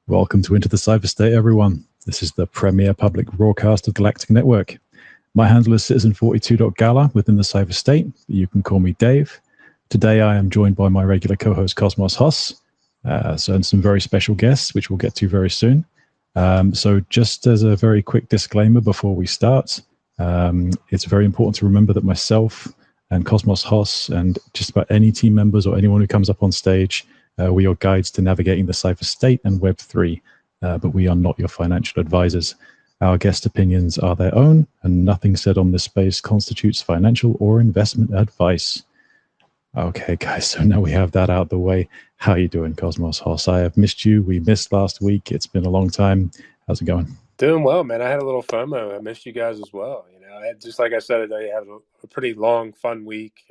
Welcome to Into the Cypher State, everyone. This is the premier public broadcast of Galactica Network. My handle is citizen42.gala within the Cypher State. You can call me Dave. Today I am joined by my regular co-host Cosmos Huss, and some very special guests, which we'll get to very soon. So just as a very quick disclaimer before we start, it's very important to remember that myself and Cosmos Huss and just about any team members or anyone who comes up on stage, we are guides to navigating the Cypher State and Web3, but we are not your financial advisors. Our guest opinions are their own, and nothing said on this space constitutes financial or investment advice. Okay, guys, so now we have that out of the way. How are you doing, Cosmos Hoss? I have missed you. We missed last week. It's been a long time. How's it going? Doing well, man. I had a little FOMO. I missed you guys as well. You know, just like I said, I had a pretty long, fun week.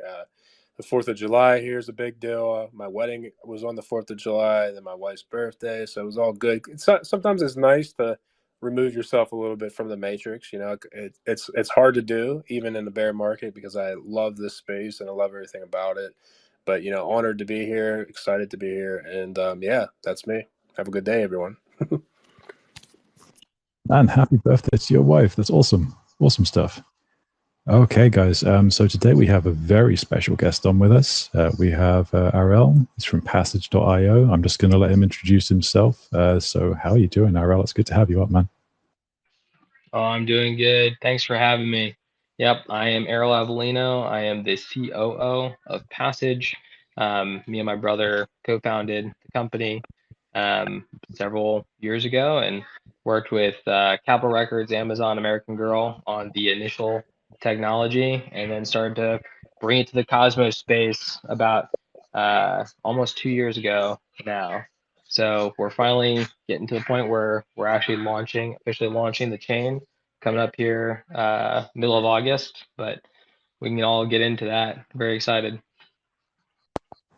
The 4th of July here is a big deal. My wedding was on the 4th of July, then my wife's birthday, so it was all good. Sometimes it's nice to remove yourself a little bit from the matrix. You know, it's hard to do even in the bear market because I love this space and I love everything about it. But, you know, honored to be here, excited to be here, and yeah, that's me. Have a good day, everyone. And happy birthday to your wife. That's awesome. Awesome stuff. Okay, guys. So today we have a very special guest on with us. We have Arel. He's from Passage.io. I'm just going to let him introduce himself. So how are you doing, Arel? It's good to have you up, man. Oh, I'm doing good. Thanks for having me. Yep, I am Arel Avellino. I am the COO of Passage. Me and my brother co-founded the company several years ago and worked with Capitol Records, Amazon, American Girl on the initial technology, and then started to bring it to the Cosmos space about almost 2 years ago now. So we're finally getting to the point where we're actually officially launching the chain, coming up here middle of August, but we can all get into that. Very excited.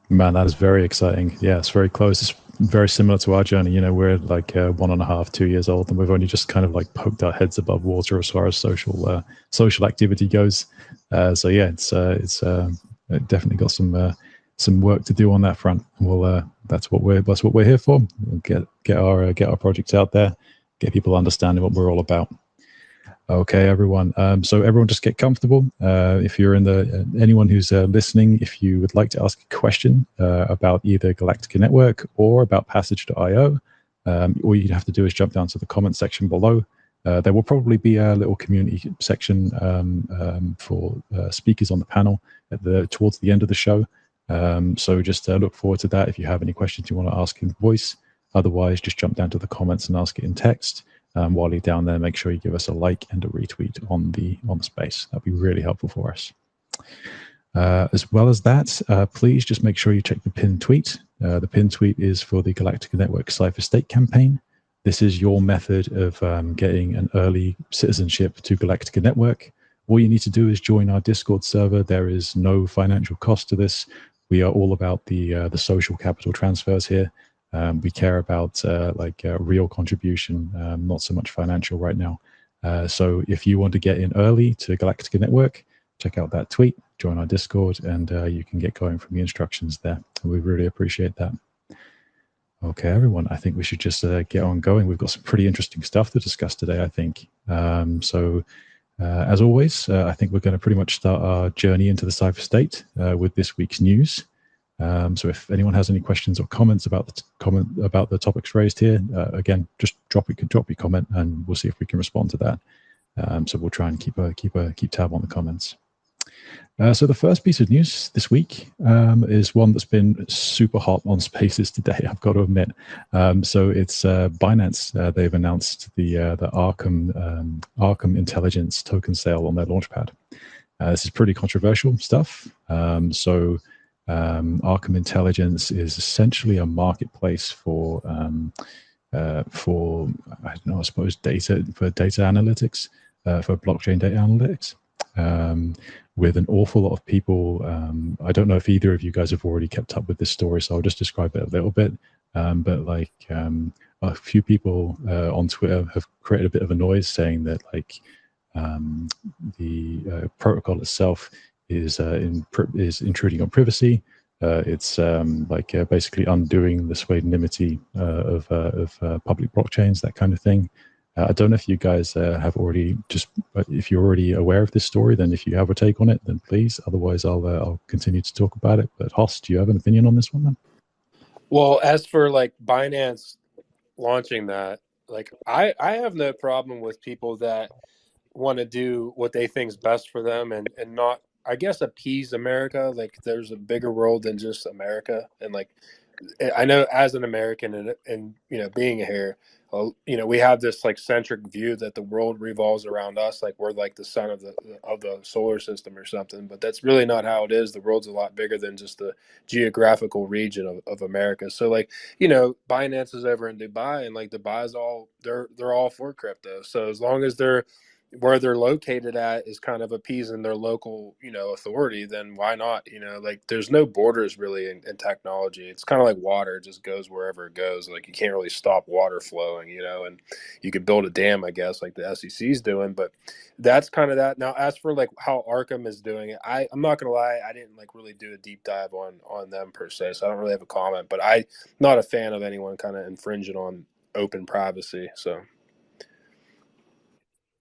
Man, that is very exciting. Yeah, it's very close. It's very similar to our journey. You know, we're like 1.5, 2 years old, and we've only just kind of like poked our heads above water as far as social activity goes. So yeah, it's definitely got some work to do on that front. Well, that's what we're here for. We'll get our projects out there, get people understanding what we're all about. Okay, everyone. So everyone just get comfortable. If you're anyone who's listening, if you would like to ask a question about either Galactica Network or about Passage.io, all you have to do is jump down to the comment section below. There will probably be a little community section for speakers on the panel towards the end of the show. So just look forward to that if you have any questions you want to ask in voice. Otherwise, just jump down to the comments and ask it in text. While you're down there, make sure you give us a like and a retweet on the space. That'd be really helpful for us. As well as that, please just make sure you check the pinned tweet. The pinned tweet is for the Galactica Network Cypher State campaign. This is your method of getting an early citizenship to Galactica Network. All you need to do is join our Discord server. There is no financial cost to this. We are all about the social capital transfers here. We care about real contribution, not so much financial right now. So if you want to get in early to Galactica Network, check out that tweet, join our Discord, and you can get going from the instructions there. We really appreciate that. Okay, everyone, I think we should just get on going. We've got some pretty interesting stuff to discuss today, I think. As always, I think we're going to pretty much start our journey into the Cypher State with this week's news. So if anyone has any questions or comments about the topics raised here, again, just drop your comment, and we'll see if we can respond to that. So we'll try and keep tab on the comments. So the first piece of news this week is one that's been super hot on Spaces today, I've got to admit. So it's Binance. They've announced the Arkham Intelligence token sale on their launchpad. This is pretty controversial stuff. Arkham Intelligence is essentially a marketplace for I don't know, I suppose data analytics, for blockchain data analytics, with an awful lot of people. I don't know if either of you guys have already kept up with this story, so I'll just describe it a little bit. But a few people on Twitter have created a bit of a noise saying that the protocol itself is intruding on privacy. It's basically undoing the pseudonymity of public blockchains, that kind of thing. I don't know if you guys have already if you're already aware of this story, then if you have a take on it, then please. Otherwise, I'll continue to talk about it. But Hoss, do you have an opinion on this one, man? Well, as for like Binance launching that, like I have no problem with people that want to do what they think is best for them and not, I guess, appease America. Like there's a bigger world than just America. And like, I know as an American and you know, being here, you know, we have this like centric view that the world revolves around us. Like we're like the sun of the solar system or something, but that's really not how it is. The world's a lot bigger than just the geographical region of America. So like, you know, Binance is over in Dubai, and like Dubai's they're all for crypto. So as long as where they're located at is kind of appeasing their local, you know, authority, then why not? You know, like there's no borders really in technology. It's kind of like water, it just goes wherever it goes. Like you can't really stop water flowing, you know, and you could build a dam, I guess, like the SEC's doing, but that's kind of that. Now, as for like how Arkham is doing it, I'm not going to lie, I didn't like really do a deep dive on them per se, so I don't really have a comment, but I'm not a fan of anyone kind of infringing on open privacy, so.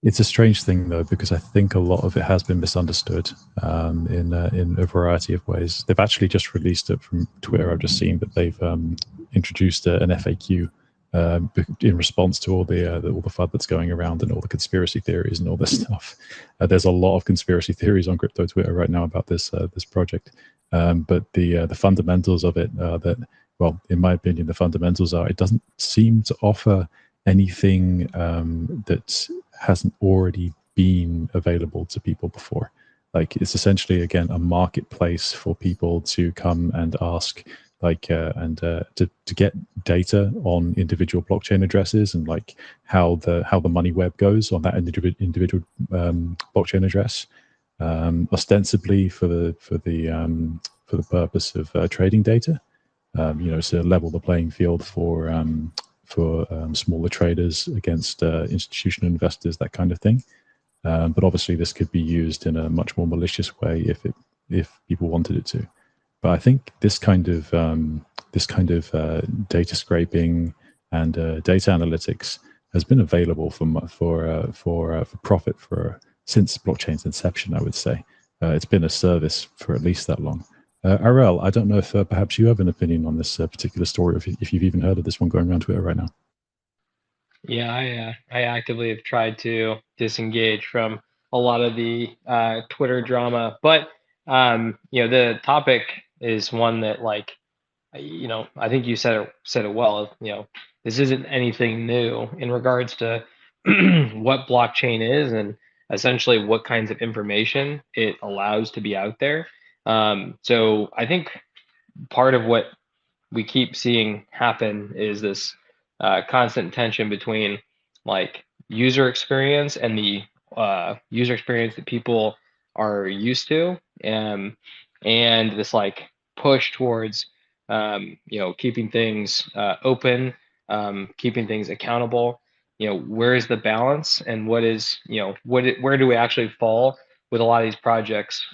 It's a strange thing, though, because I think a lot of it has been misunderstood in a variety of ways. They've actually just released it from Twitter. I've just seen that they've introduced an FAQ in response to all the FUD that's going around and all the conspiracy theories and all this stuff. There's a lot of conspiracy theories on crypto Twitter right now about this project, but the fundamentals of it that, well, in my opinion, the fundamentals are it doesn't seem to offer anything that hasn't already been available to people before. Like it's essentially, again, a marketplace for people to come and ask, like, to get data on individual blockchain addresses and like how the money web goes on that individual blockchain address, ostensibly for the purpose of trading data, you know, to level the playing field for smaller traders against institutional investors, that kind of thing. But obviously, this could be used in a much more malicious way if people wanted it to. But I think this kind of data scraping and data analytics has been available for profit since blockchain's inception. I would say it's been a service for at least that long. Arel, I don't know if perhaps you have an opinion on this particular story, or if you've even heard of this one going around Twitter right now. Yeah, I actively have tried to disengage from a lot of the Twitter drama, but you know, the topic is one that, like, you know, I think you said it well. You know, this isn't anything new in regards to what blockchain is and essentially what kinds of information it allows to be out there. So I think part of what we keep seeing happen is this constant tension between like user experience and the user experience that people are used to, and this like push towards you know, keeping things open, keeping things accountable. You know, where is the balance, and what is, you know, where do we actually fall with a lot of these projects?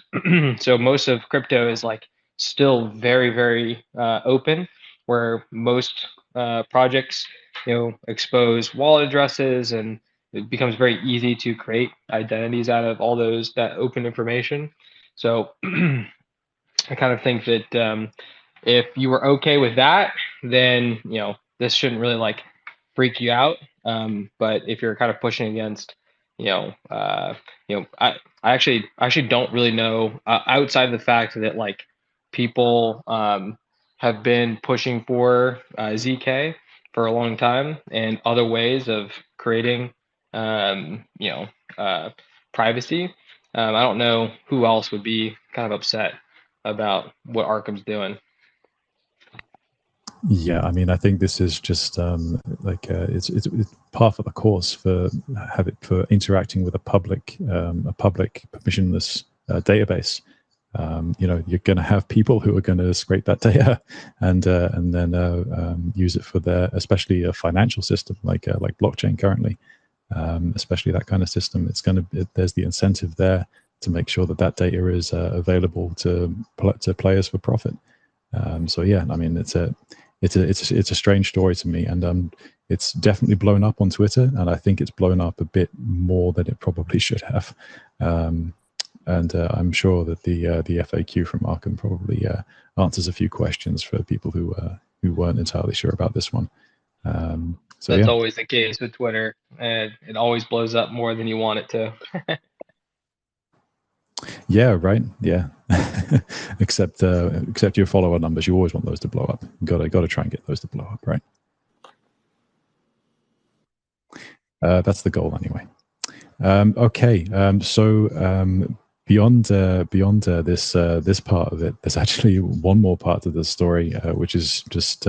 So most of crypto is like still very open, where most projects, you know, expose wallet addresses, and it becomes very easy to create identities out of all that open information. So I kind of think that if you were okay with that, then, you know, this shouldn't really like freak you out. But if you're kind of pushing against, I actually don't really know, outside of the fact that like people have been pushing for ZK for a long time and other ways of creating, privacy. I don't know who else would be kind of upset about what Arkham's doing. Yeah, I mean, I think this is just it's part of the course for interacting with a public permissionless database. You know, you're going to have people who are going to scrape that data and then use it for their, especially a financial system like blockchain currently. especially that kind of system. There's the incentive there to make sure that data is available to players for profit. So yeah, I mean, it's a strange story to me, and it's definitely blown up on Twitter, and I think it's blown up a bit more than it probably should have. And I'm sure that the FAQ from Arkham probably answers a few questions for people who weren't entirely sure about this one. So that's yeah. always the case with Twitter, and it always blows up more than you want it to. Yeah, right. Yeah, except your follower numbers, you always want those to blow up. Got to try and get those to blow up, right? That's the goal, anyway. Okay, so beyond this part of it, there's actually one more part of the story, which is just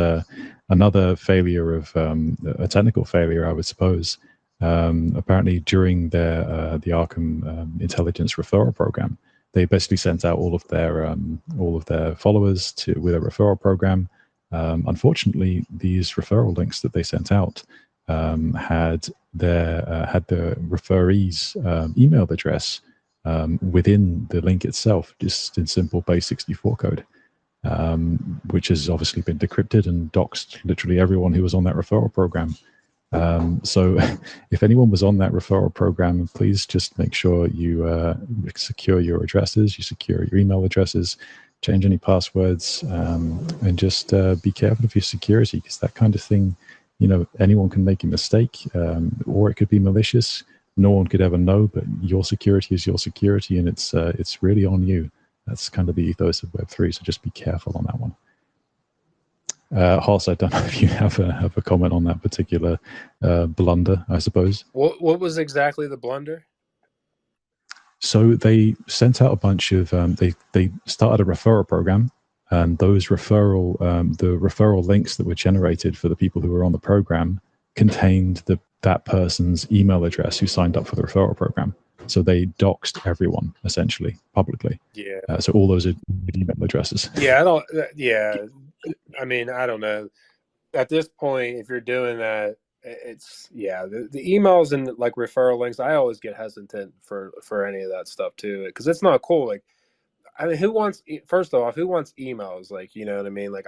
another failure of a technical failure, I would suppose. Apparently, during the Arkham intelligence referral program, they basically sent out all of their followers with a referral program. Unfortunately, these referral links that they sent out had the referee's email address within the link itself, just in simple base64 code, which has obviously been decrypted and doxed literally everyone who was on that referral program. So if anyone was on that referral program, please just make sure you secure your addresses, you secure your email addresses, change any passwords, and just be careful of your security, because that kind of thing, anyone can make a mistake, or it could be malicious. No one could ever know, but your security is your security, and it's really on you. That's kind of the ethos of Web3, so just be careful on that one. Hoss, I don't know if you have a comment on that particular blunder, I suppose. What was exactly the blunder? So they sent out a bunch of they started a referral program, and those referral links that were generated for the people who were on the program contained that person's email address who signed up for the referral program. So they doxed everyone essentially publicly. Yeah. So all those are email addresses. Yeah, I mean, I don't know. At this point, if you're doing that, it's the emails and like referral links, I always get hesitant for any of that stuff too, because it's not cool. Like, I mean, first off, who wants emails? Like, you know what I mean? Like,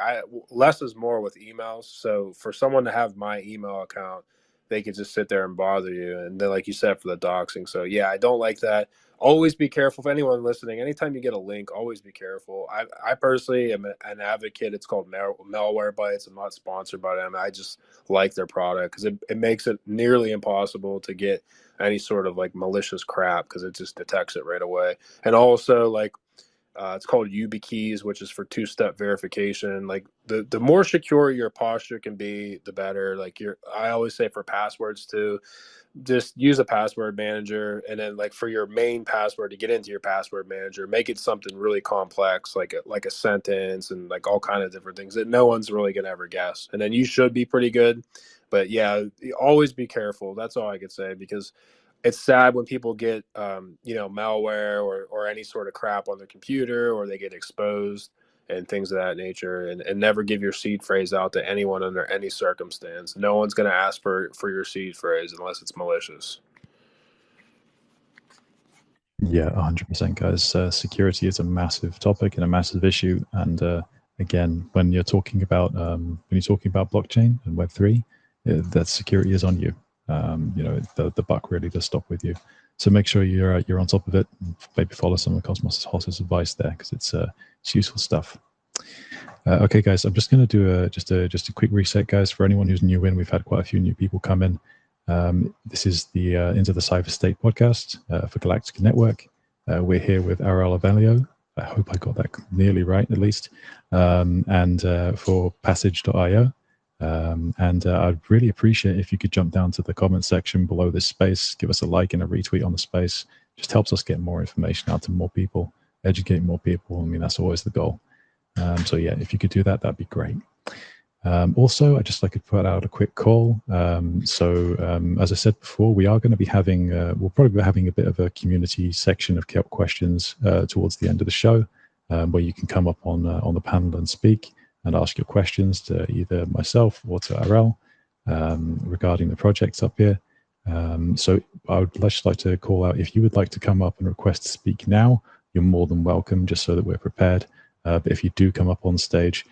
less is more with emails. So for someone to have my email account, they could just sit there and bother you. And then, like you said, for the doxing. So yeah, I don't like that. Always be careful. For anyone listening, anytime you get a link, always be careful. I personally am an advocate. It's called Malwarebytes. I'm not sponsored by them. I just like their product because it makes it nearly impossible to get any sort of like malicious crap, because it just detects it right away. And also, like, it's called YubiKeys, which is for two-step verification. Like, the more secure your posture can be, the better. Like, I always say for passwords too, just use a password manager, and then like for your main password to get into your password manager, make it something really complex, like a sentence and like all kind of different things that no one's really gonna ever guess. And then you should be pretty good. But yeah, always be careful. That's all I could say, because it's sad when people get malware or any sort of crap on their computer, or they get exposed and things of that nature, and never give your seed phrase out to anyone under any circumstance. No one's going to ask for your seed phrase unless it's malicious. Yeah, 100%, guys. Security is a massive topic and a massive issue. And again, when you're talking about blockchain and Web3, that security is on you. The buck really does stop with you. So make sure you're on top of it. Maybe follow some of Cosmos Hoss's advice there, because it's useful stuff. Okay, guys, I'm just going to do just a quick reset, guys. For anyone who's new in, we've had quite a few new people come in. This is the Into the Cypher State podcast for Galactica Network. We're here with Arel Avellino. I hope I got that nearly right, at least. And for Passage.io. And I'd really appreciate if you could jump down to the comment section below this space, give us a like and a retweet on the space. Just helps us get more information out to more people, educate more people. I mean, that's always the goal. So yeah, if you could do that, that'd be great. Also, I'd just like to put out a quick call. As I said before, we are going to be having, we'll probably be having a bit of a community section of questions towards the end of the show, where you can come up on the panel and speak and ask your questions to either myself or to Arel regarding the projects up here. So I would just like to call out, if you would like to come up and request to speak now, you're more than welcome, just so that we're prepared. But if you do come up on stage,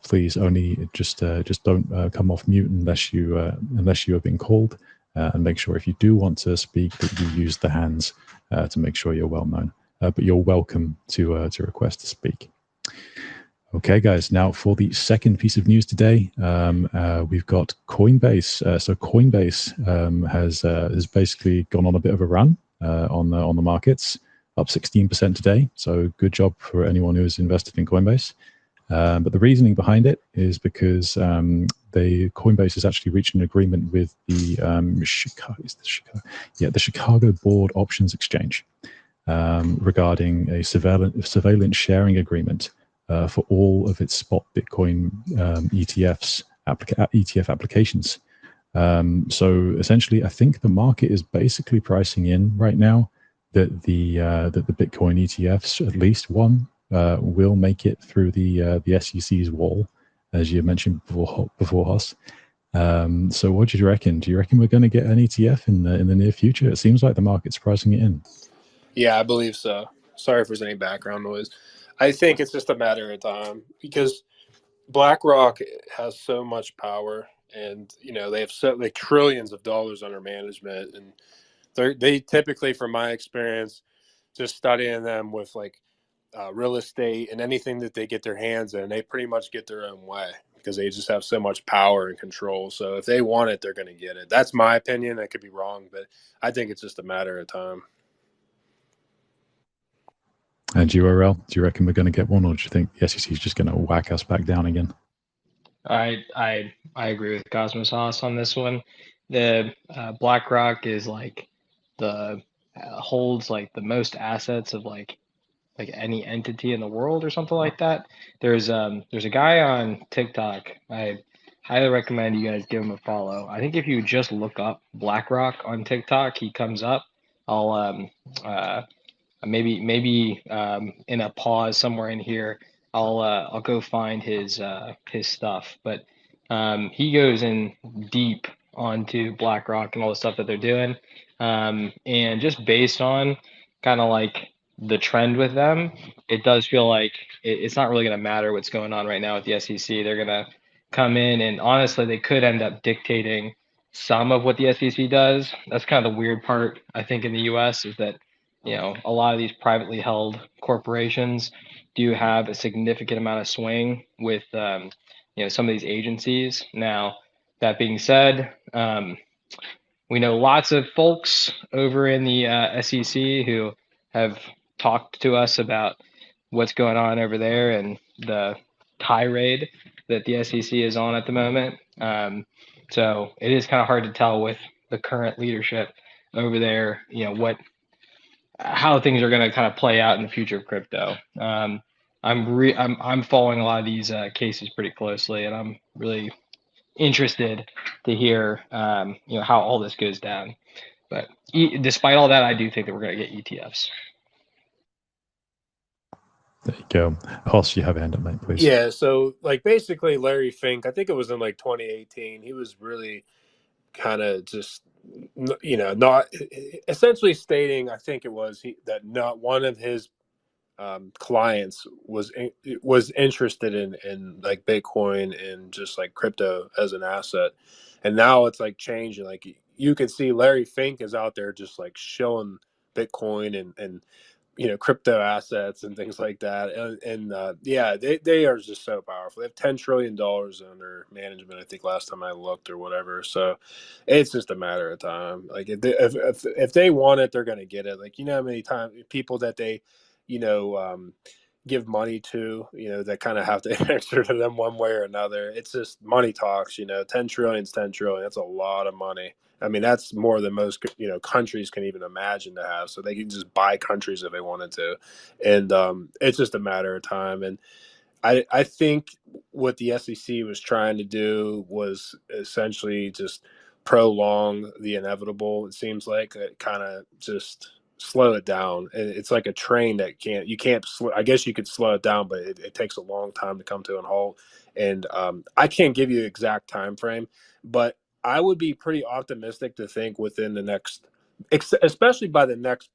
please only just don't come off mute unless you have been called, and make sure if you do want to speak that you use the hands to make sure you're well known. But you're welcome to request to speak. Okay, guys. Now for the second piece of news today, we've got Coinbase. So Coinbase has basically gone on a bit of a run on the markets, up 16% today. So good job for anyone who is invested in Coinbase. But the reasoning behind it is because Coinbase has actually reached an agreement with the Chicago Board Options Exchange regarding a surveillance sharing agreement for all of its spot Bitcoin ETF applications. So essentially, I think the market is basically pricing in right now that the Bitcoin ETFs, at least one, will make it through the SEC's wall, as you mentioned before, Hoss. So what do you reckon? Do you reckon we're going to get an ETF in the near future? It seems like the market's pricing it in. Yeah, I believe so. Sorry if there's any background noise. I think it's just a matter of time because BlackRock has so much power, and they have trillions of dollars under management, and they typically, from my experience, just studying them with real estate and anything that they get their hands in, they pretty much get their own way because they just have so much power and control. So if they want it, they're going to get it. That's my opinion. I could be wrong, but I think it's just a matter of time. And you, Arel, do you reckon we're going to get one, or do you think the SEC is just going to whack us back down again? I agree with Cosmos Haas on this one. The BlackRock is holds the most assets of any entity in the world or something like that. There's a guy on TikTok. I highly recommend you guys give him a follow. I think if you just look up BlackRock on TikTok, he comes up. I'll maybe in a pause somewhere in here, I'll go find his stuff. But he goes in deep onto BlackRock and all the stuff that they're doing, and just based on kind of the trend with them, it does feel like it's not really going to matter what's going on right now with the SEC. They're going to come in, and honestly, they could end up dictating some of what the SEC does. That's kind of the weird part, I think, in the US is that a lot of these privately held corporations do have a significant amount of swing with some of these agencies. Now, that being said, we know lots of folks over in the SEC who have talked to us about what's going on over there and the tirade that the SEC is on at the moment. So it is kind of hard to tell with the current leadership over there, how things are going to kind of play out in the future of crypto. I'm following a lot of these cases pretty closely, and I'm really interested to hear how all this goes down. But despite all that, I do think that we're going to get ETFs. There you go. Hoss, you have a hand up, mate, please. Yeah, so basically Larry Fink, I think it was in 2018, he was really kind of just not essentially stating, I think it was that not one of his clients was interested in Bitcoin and just crypto as an asset. And now it's changing. You can see Larry Fink is out there just showing Bitcoin and crypto assets and things like that. And yeah, they are just so powerful. They have $10 trillion under management, I think, last time I looked or whatever. So it's just a matter of time. If they want it, they're going to get it. How many times people that they, give money to, that kind of have to answer to them one way or another. It's just money talks, 10 trillion is 10 trillion. That's a lot of money. I mean, that's more than most, countries can even imagine to have. So they can just buy countries if they wanted to. And it's just a matter of time. And I think what the SEC was trying to do was essentially just prolong the inevitable. It seems like it kind of just slow it down. And it's like a train that I guess you could slow it down, but it takes a long time to come to a halt. And I can't give you an exact time frame, but I would be pretty optimistic to think within the next, especially by the next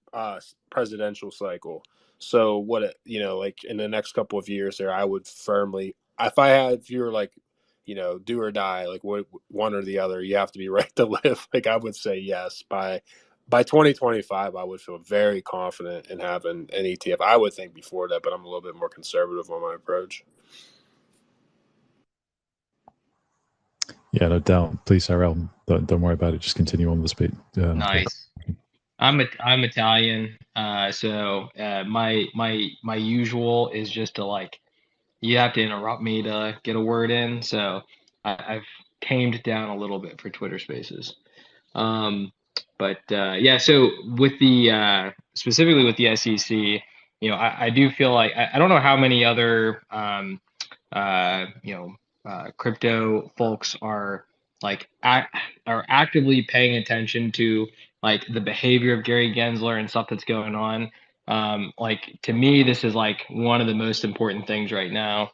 presidential cycle. So like in the next couple of years there, I would firmly, if you're like, do or die, like one or the other, you have to be right to live. Like I would say yes. By 2025, I would feel very confident in having an ETF. I would think before that, but I'm a little bit more conservative on my approach. Yeah, no doubt. Please, Arel, don't worry about it. Just continue on with the speed. Nice. I'm Italian, so my usual is just to like, you have to interrupt me to get a word in. So I've tamed down a little bit for Twitter Spaces. But yeah, so with the specifically with the SEC, I do feel like I don't know how many other crypto folks are like are actively paying attention to like the behavior of Gary Gensler and stuff that's going on. Like to me, this is like one of the most important things right now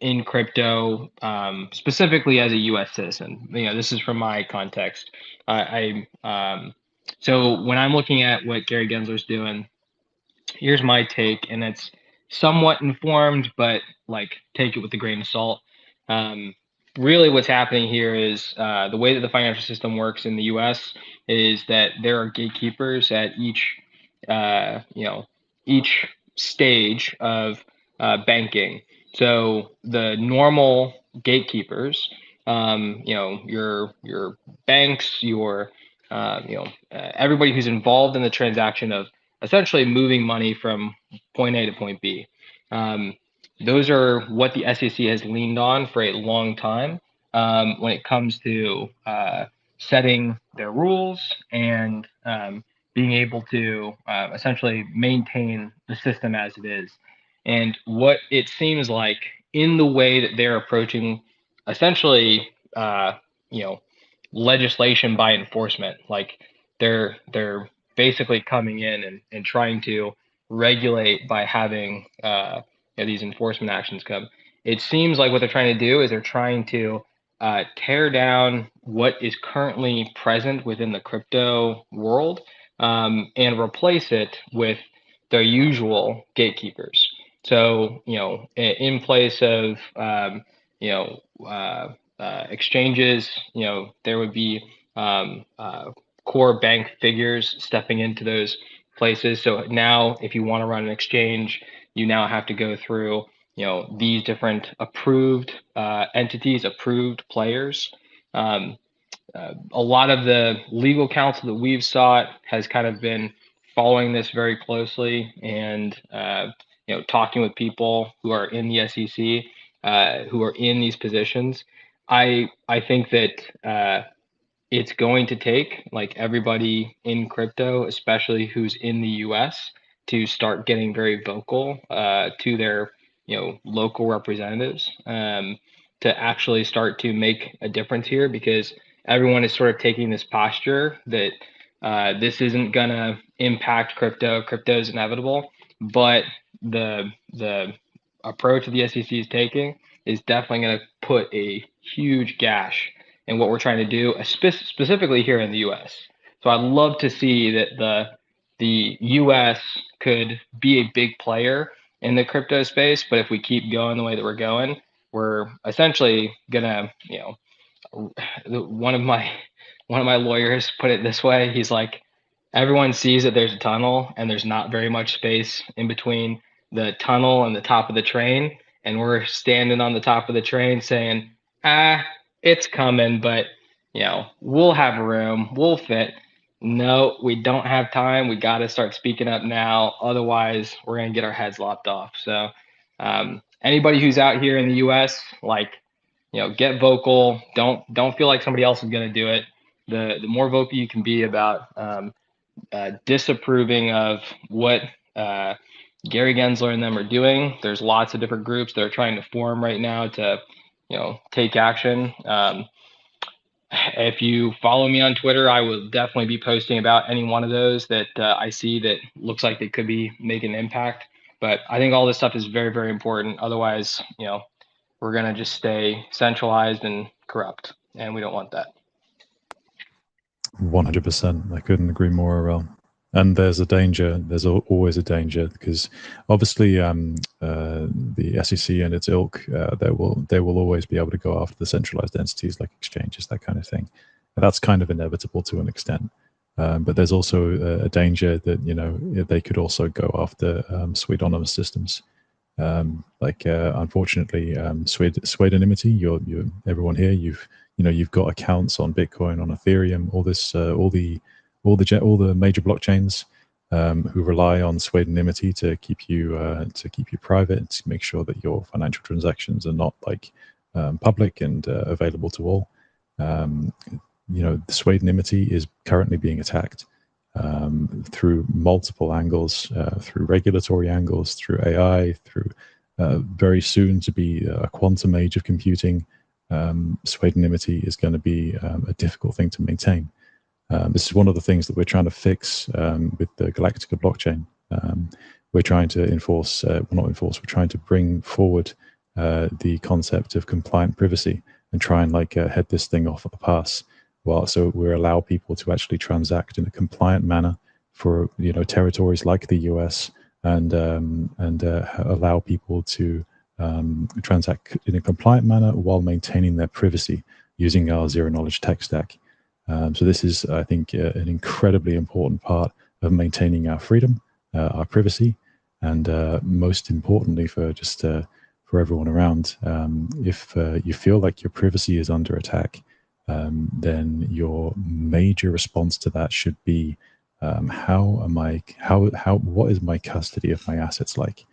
in crypto, specifically as a U.S. citizen. This is from my context. So when I'm looking at what Gary Gensler's doing, here's my take, and it's somewhat informed, but like take it with a grain of salt. Um, Really, what's happening here is the way that the financial system works in the U.S. is that there are gatekeepers at uh, you know, each stage of banking. So the normal gatekeepers, your banks, everybody who's involved in the transaction of essentially moving money from point A to point B. Those are what the SEC has leaned on for a long time when it comes to setting their rules and being able to essentially maintain the system as it is. And what it seems like in the way that they're approaching essentially, legislation by enforcement, like they're basically coming in and trying to regulate by having these enforcement actions come. It seems like what they're trying to do is they're trying to tear down what is currently present within the crypto world and replace it with their usual gatekeepers. So, in place of, you know, exchanges, there would be core bank figures stepping into those places. So now, if you want to run an exchange, you now have to go through, these different approved entities, approved players. A lot of the legal counsel that we've sought has kind of been following this very closely and talking with people who are in the SEC, who are in these positions. I think that it's going to take like everybody in crypto, especially who's in the U.S., to start getting very vocal to their local representatives to actually start to make a difference here, because everyone is sort of taking this posture that this isn't gonna impact crypto. Crypto is inevitable, but the approach that the SEC is taking is definitely going to put a huge gash in what we're trying to do, specifically here in the U.S. So I'd love to see that the U.S. could be a big player in the crypto space, but if we keep going the way that we're going, we're essentially gonna, one of my lawyers put it this way. He's like, everyone sees that there's a tunnel and there's not very much space in between the tunnel and the top of the train, and we're standing on the top of the train saying, it's coming, but we'll have room, we'll fit. No, we don't have time. We got to start speaking up now, otherwise we're going to get our heads lopped off. So anybody who's out here in the US, like, get vocal. Don't feel like somebody else is going to do it. The more vocal you can be about disapproving of what Gary Gensler and them are doing. There's lots of different groups that are trying to form right now to, take action. If you follow me on Twitter, I will definitely be posting about any one of those that I see that looks like they could be making an impact. But I think all this stuff is very, very important. Otherwise, we're going to just stay centralized and corrupt, and we don't want that. 100%. I couldn't agree more, Arel. And there's a danger. There's always a danger because obviously the SEC and its ilk, they will always be able to go after the centralized entities like exchanges, that kind of thing. And that's kind of inevitable to an extent. But there's also a danger that they could also go after pseudonymous systems. Unfortunately, pseudonymity. You're everyone here. You've got accounts on Bitcoin, on Ethereum, all the major blockchains who rely on pseudonymity to keep you private, to make sure that your financial transactions are not public and available to all. The pseudonymity is currently being attacked through multiple angles, through regulatory angles, through AI, through very soon to be a quantum age of computing. Pseudonymity is going to be a difficult thing to maintain. This is one of the things that we're trying to fix with the Galactica blockchain. We're trying to we're trying to bring forward the concept of compliant privacy and try and head this thing off at the pass. So we allow people to actually transact in a compliant manner for territories like the US, and allow people to transact in a compliant manner while maintaining their privacy using our zero knowledge tech stack. So this is, I think, an incredibly important part of maintaining our freedom, our privacy, and most importantly for everyone around. If you feel like your privacy is under attack, then your major response to that should be, what is my custody of my assets like?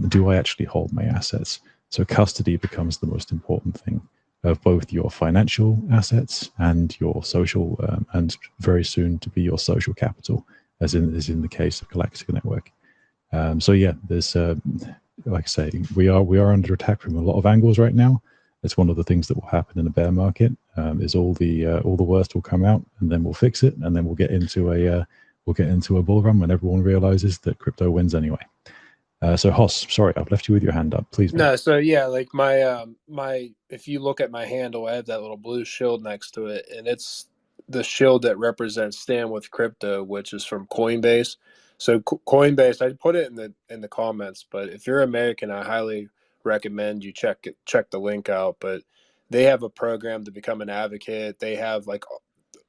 Do I actually hold my assets? So custody becomes the most important thing of both your financial assets and your social, and very soon to be your social capital, as in the case of Galactica Network. There's like I say, we are under attack from a lot of angles right now. It's one of the things that will happen in a bear market. Is all the worst will come out, and then we'll fix it, and then we'll get into a bull run when everyone realizes that crypto wins anyway. So Hoss, sorry, I've left you with your hand up. Please. No, so yeah, like my if you look at my handle, I have that little blue shield next to it, and it's the shield that represents Stand with Crypto, which is from Coinbase. So Coinbase, I put it in the comments, but if you're American, I highly recommend you check the link out. But they have a program to become an advocate. They have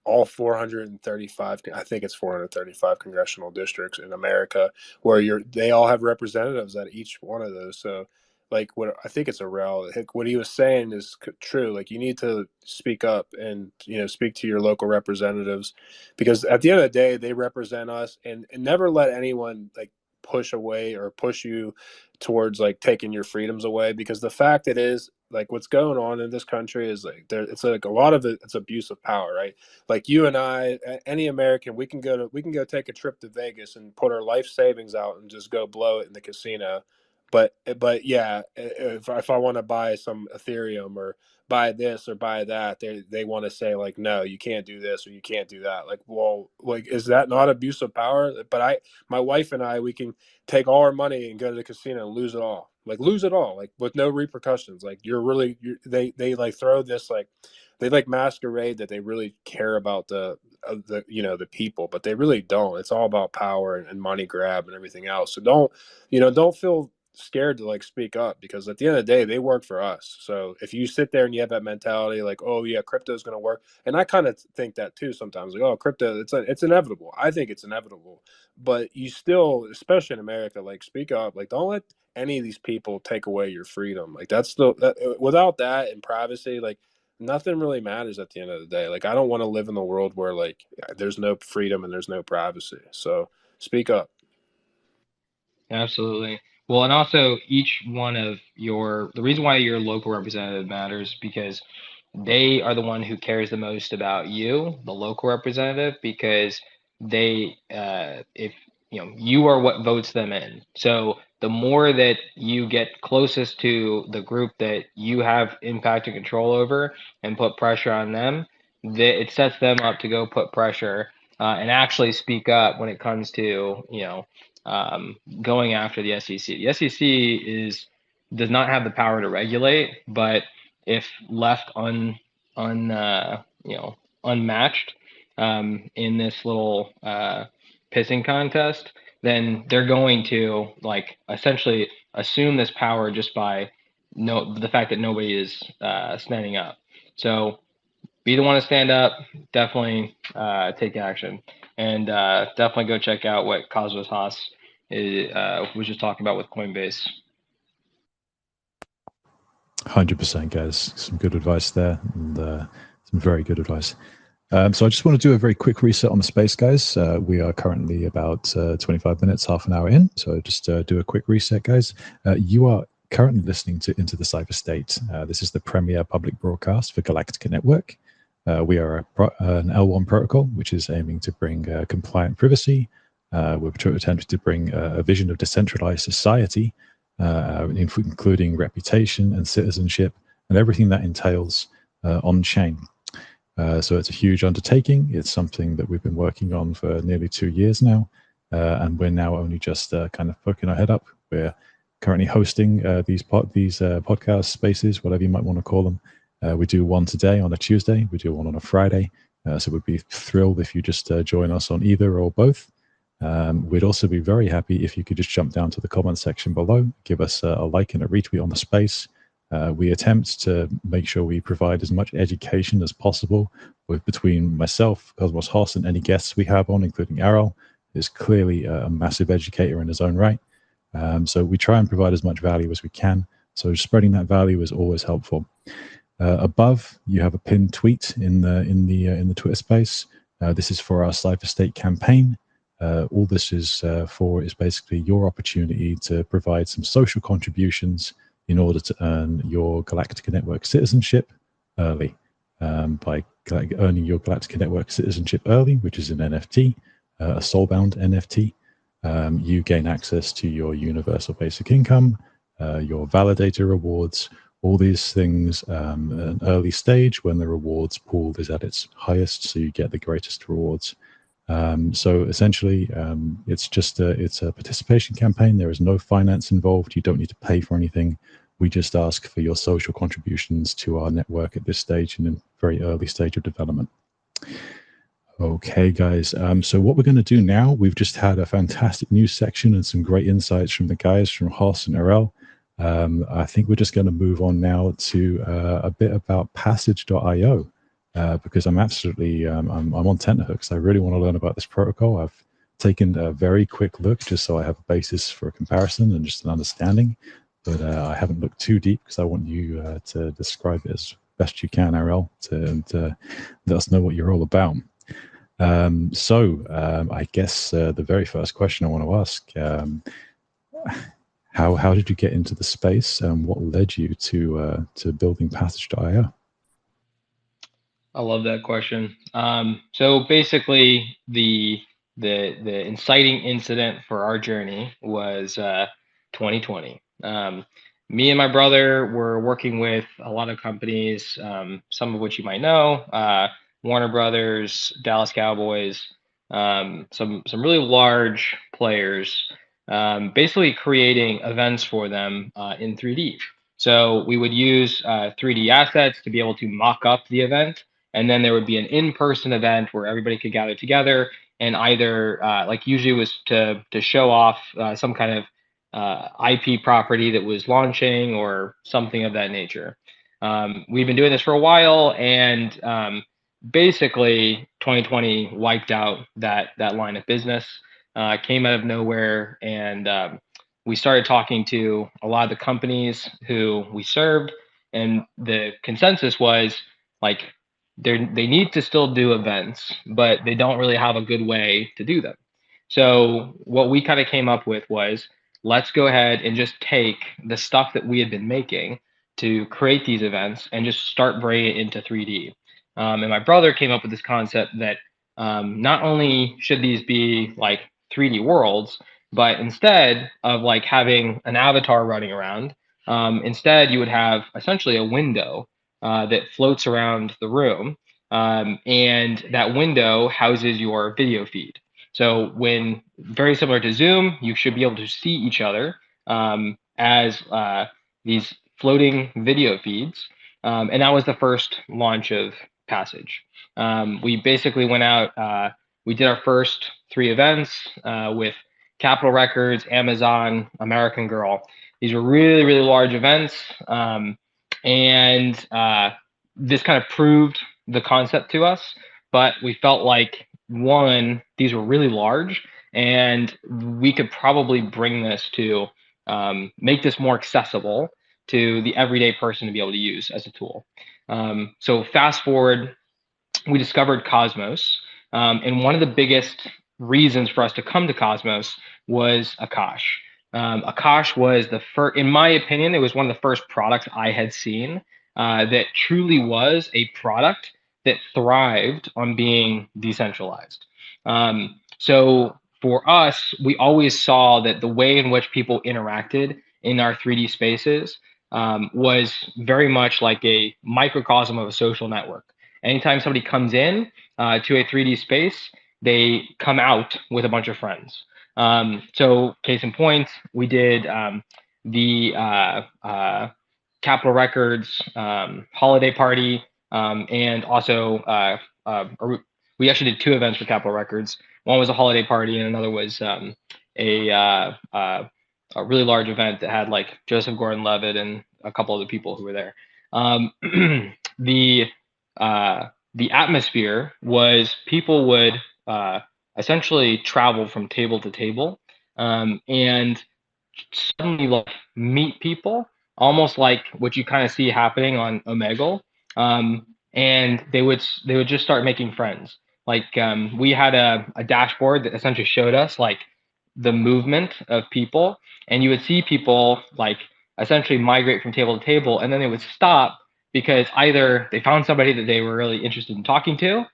all 435, I think it's 435 congressional districts in America, where they all have representatives at each one of those. So what I think it's Arel, what he was saying is true. Like, you need to speak up and speak to your local representatives, because at the end of the day, they represent us, and never let anyone push away or push you towards taking your freedoms away, because the fact it is, what's going on in this country is it's a lot of it's abuse of power, right? Like, you and I, any American, we can go take a trip to Vegas and put our life savings out and just go blow it in the casino. But yeah, if I want to buy some Ethereum or buy this or buy that, they want to say no, you can't do this or you can't do that. Well, is that not abuse of power? But my wife and I, we can take all our money and go to the casino and lose it all, with no repercussions. They throw this they masquerade that they really care about the people, but they really don't. It's all about power and money grab and everything else. So don't feel scared to speak up, because at the end of the day, they work for us. So if you sit there and you have that mentality oh yeah, crypto is going to work, and I kind of think that too sometimes, oh, crypto, it's inevitable. I think it's inevitable, but you still, especially in America, speak up. Don't let any of these people take away your freedom. Without that and privacy, nothing really matters at the end of the day. I don't want to live in a world where there's no freedom and there's no privacy. So speak up. Absolutely. Well, and also each one of the reason why your local representative matters, because they are the one who cares the most about you, the local representative, because if you are what votes them in. So the more that you get closest to the group that you have impact and control over and put pressure on them, it sets them up to go put pressure and actually speak up when it comes to going after the SEC. The SEC does not have the power to regulate, but if left unmatched, in this little pissing contest, then they're going to like essentially assume this power just by the fact that nobody is standing up. So be the one to stand up. Definitely take action, and definitely go check out what Cosmos Haas was just talking about with Coinbase. 100%, guys. Some good advice there, and some very good advice. So I just want to do a very quick reset on the space, guys. We are currently about 25 minutes, half an hour in. So just do a quick reset, guys. You are currently listening to Into the Cypher State. This is the premier public broadcast for Galactica Network. We are an L1 protocol, which is aiming to bring compliant privacy. We're attempting to bring a vision of decentralized society, including reputation and citizenship and everything that entails on-chain. So it's a huge undertaking. It's something that we've been working on for nearly 2 years now, and we're now only just kind of poking our head up. We're currently hosting these podcast spaces, whatever you might want to call them. We do one today on a Tuesday. We do one on a Friday. So we'd be thrilled if you just join us on either or both. We'd also be very happy if you could just jump down to the comment section below, give us a like and a retweet on the space. We attempt to make sure we provide as much education as possible between myself, Cosmos Haas, and any guests we have on, including Arel, who's clearly a massive educator in his own right. So we try and provide as much value as we can. So spreading that value is always helpful. Above, you have a pinned tweet in the Twitter space. This is for our Cypher State campaign. All this is for is basically your opportunity to provide some social contributions in order to earn your Galactica Network citizenship early. By earning your Galactica Network citizenship early, which is an NFT, a soulbound NFT, you gain access to your universal basic income, your validator rewards, all these things at an early stage when the rewards pool is at its highest, so you get the greatest rewards. So essentially, it's a participation campaign. There is no finance involved. You don't need to pay for anything. We just ask for your social contributions to our network at this stage, in a very early stage of development. Okay, guys. So what we're going to do now, we've just had a fantastic news section and some great insights from the guys from Haas and Arel. I think we're just going to move on now to a bit about Passage.io. Because I'm absolutely, I'm on tenterhooks. I really want to learn about this protocol. I've taken a very quick look just so I have a basis for a comparison and just an understanding, but I haven't looked too deep because I want you to describe it as best you can, Arel, and let us know what you're all about. I guess the very first question I want to ask, how did you get into the space and what led you to building Passage.io? I love that question. So basically, the inciting incident for our journey was 2020. Me and my brother were working with a lot of companies, some of which you might know, Warner Brothers, Dallas Cowboys, some really large players, basically creating events for them in 3D. So we would use 3D assets to be able to mock up the event. And then there would be an in-person event where everybody could gather together and either like usually was to show off some kind of IP property that was launching or something of that nature. We've been doing this for a while, and basically 2020 wiped out that line of business. Came out of nowhere, and we started talking to a lot of the companies who we served, and the consensus was like, they need to still do events, but they don't really have a good way to do them. So what we kind of came up with was, let's go ahead and just take the stuff that we had been making to create these events and just start bringing it into 3D. And my brother came up with this concept that not only should these be like 3D worlds, but instead of like having an avatar running around, instead you would have essentially a window that floats around the room, and that window houses your video feed. So when, very similar to Zoom, you should be able to see each other as these floating video feeds. And that was the first launch of Passage. We basically went out, we did our first 3 events with Capitol Records, Amazon, American Girl. These were really, really large events. And this kind of proved the concept to us, but we felt like, one, these were really large, and we could probably bring this to make this more accessible to the everyday person to be able to use as a tool. So fast forward, we discovered Cosmos, and one of the biggest reasons for us to come to Cosmos was Akash. Akash was the first, in my opinion, it was one of the first products I had seen that truly was a product that thrived on being decentralized. So for us, we always saw that the way in which people interacted in our 3D spaces was very much like a microcosm of a social network. Anytime somebody comes in to a 3D space, they come out with a bunch of friends. So case in point, we did the Capitol Records holiday party, and also we actually did 2 events for Capitol Records. One was a holiday party, and another was a really large event that had like Joseph Gordon-Levitt and a couple other people who were there. The atmosphere was people would essentially travel from table to table, and suddenly like meet people, almost like what you kind of see happening on Omegle, and they would just start making friends. Like we had a dashboard that essentially showed us like the movement of people, and you would see people like essentially migrate from table to table, and then they would stop because either they found somebody that they were really interested in talking to,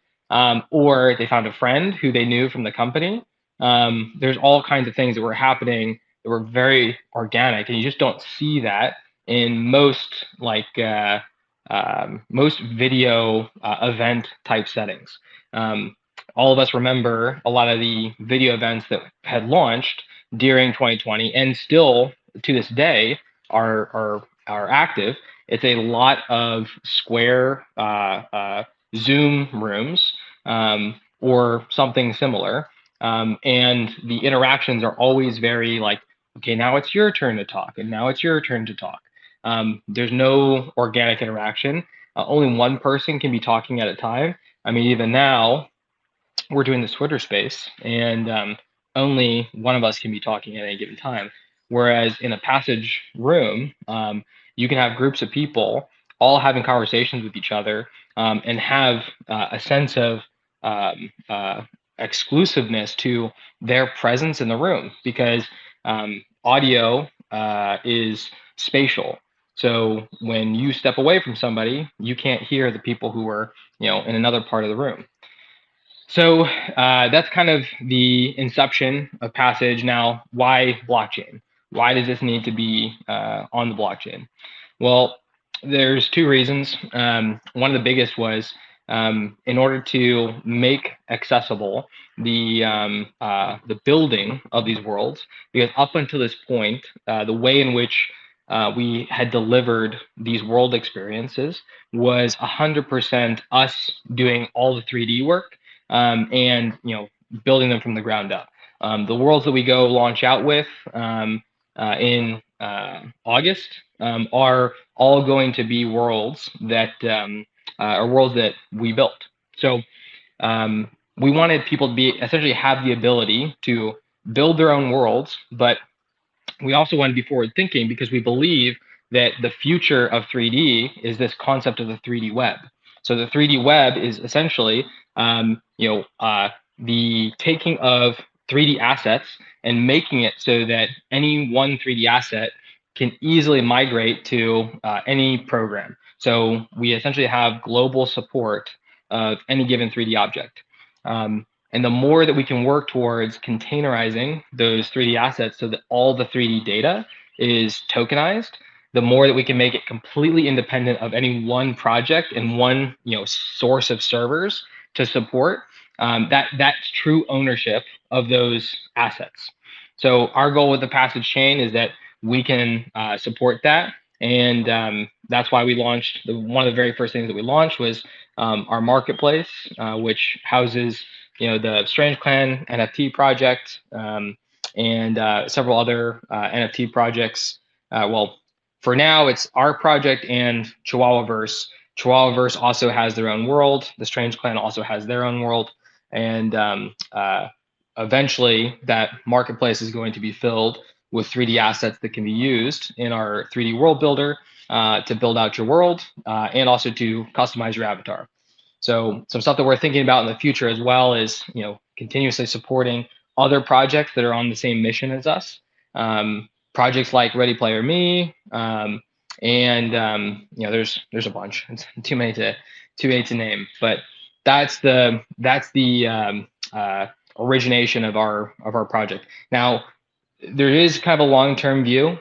or they found a friend who they knew from the company. There's all kinds of things that were happening that were very organic, and you just don't see that in most most video event type settings. All of us remember a lot of the video events that had launched during 2020 and still to this day are active. It's a lot of Square Zoom rooms or something similar. And the interactions are always very like, okay, now it's your turn to talk, and now it's your turn to talk. There's no organic interaction. Only one person can be talking at a time. I mean, even now, we're doing this Twitter space, and only one of us can be talking at any given time. Whereas in a Passage room, you can have groups of people all having conversations with each other, and have a sense of exclusiveness to their presence in the room, because audio is spatial. So when you step away from somebody, you can't hear the people who are, in another part of the room. So that's kind of the inception of Passage. Now, why blockchain? Why does this need to be on the blockchain? Well, there's 2 reasons. One of the biggest was in order to make accessible the building of these worlds, because up until this point, the way in which we had delivered these world experiences was 100% us doing all the 3D work, and building them from the ground up. The worlds that we go launch out with in August are all going to be worlds that are worlds that we built. So we wanted people to be essentially have the ability to build their own worlds, but we also want to be forward thinking, because we believe that the future of 3D is this concept of the 3D web. So the 3D web is essentially, the taking of 3D assets and making it so that any one 3D asset can easily migrate to any program. So we essentially have global support of any given 3D object. And the more that we can work towards containerizing those 3D assets so that all the 3D data is tokenized, the more that we can make it completely independent of any one project and one source of servers to support, that's true ownership of those assets. So our goal with the Passage chain is that we can support that, and that's why we launched, one of the very first things that we launched was our marketplace, which houses, the Strangeclan NFT project, and several other NFT projects. Well, for now, it's our project and Chihuahuaverse. Chihuahuaverse also has their own world. The Strangeclan also has their own world. And eventually, that marketplace is going to be filled with 3D assets that can be used in our 3D world builder to build out your world and also to customize your avatar. So some stuff that we're thinking about in the future as well is, continuously supporting other projects that are on the same mission as us. Projects like Ready Player Me, and there's a bunch. It's too many to name, but that's the origination of our project. Now, there is kind of a long-term view.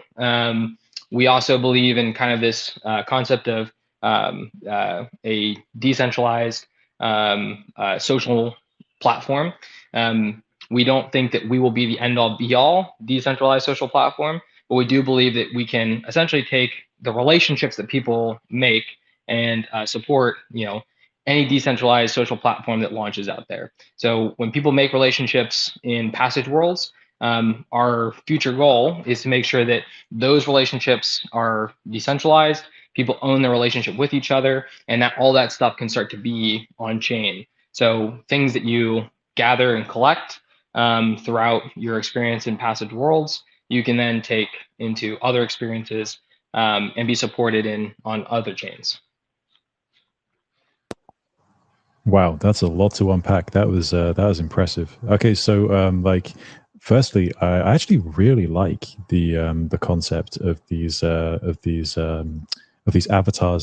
We also believe in kind of this concept of a decentralized social platform. We don't think that we will be the end-all be-all decentralized social platform, but we do believe that we can essentially take the relationships that people make and support, any decentralized social platform that launches out there. So when people make relationships in Passage worlds, our future goal is to make sure that those relationships are decentralized, people own their relationship with each other, and that all that stuff can start to be on chain. So things that you gather and collect throughout your experience in Passage worlds, you can then take into other experiences and be supported on other chains. Wow, that's a lot to unpack. That was impressive. Okay, so firstly, I actually really like the concept of these avatars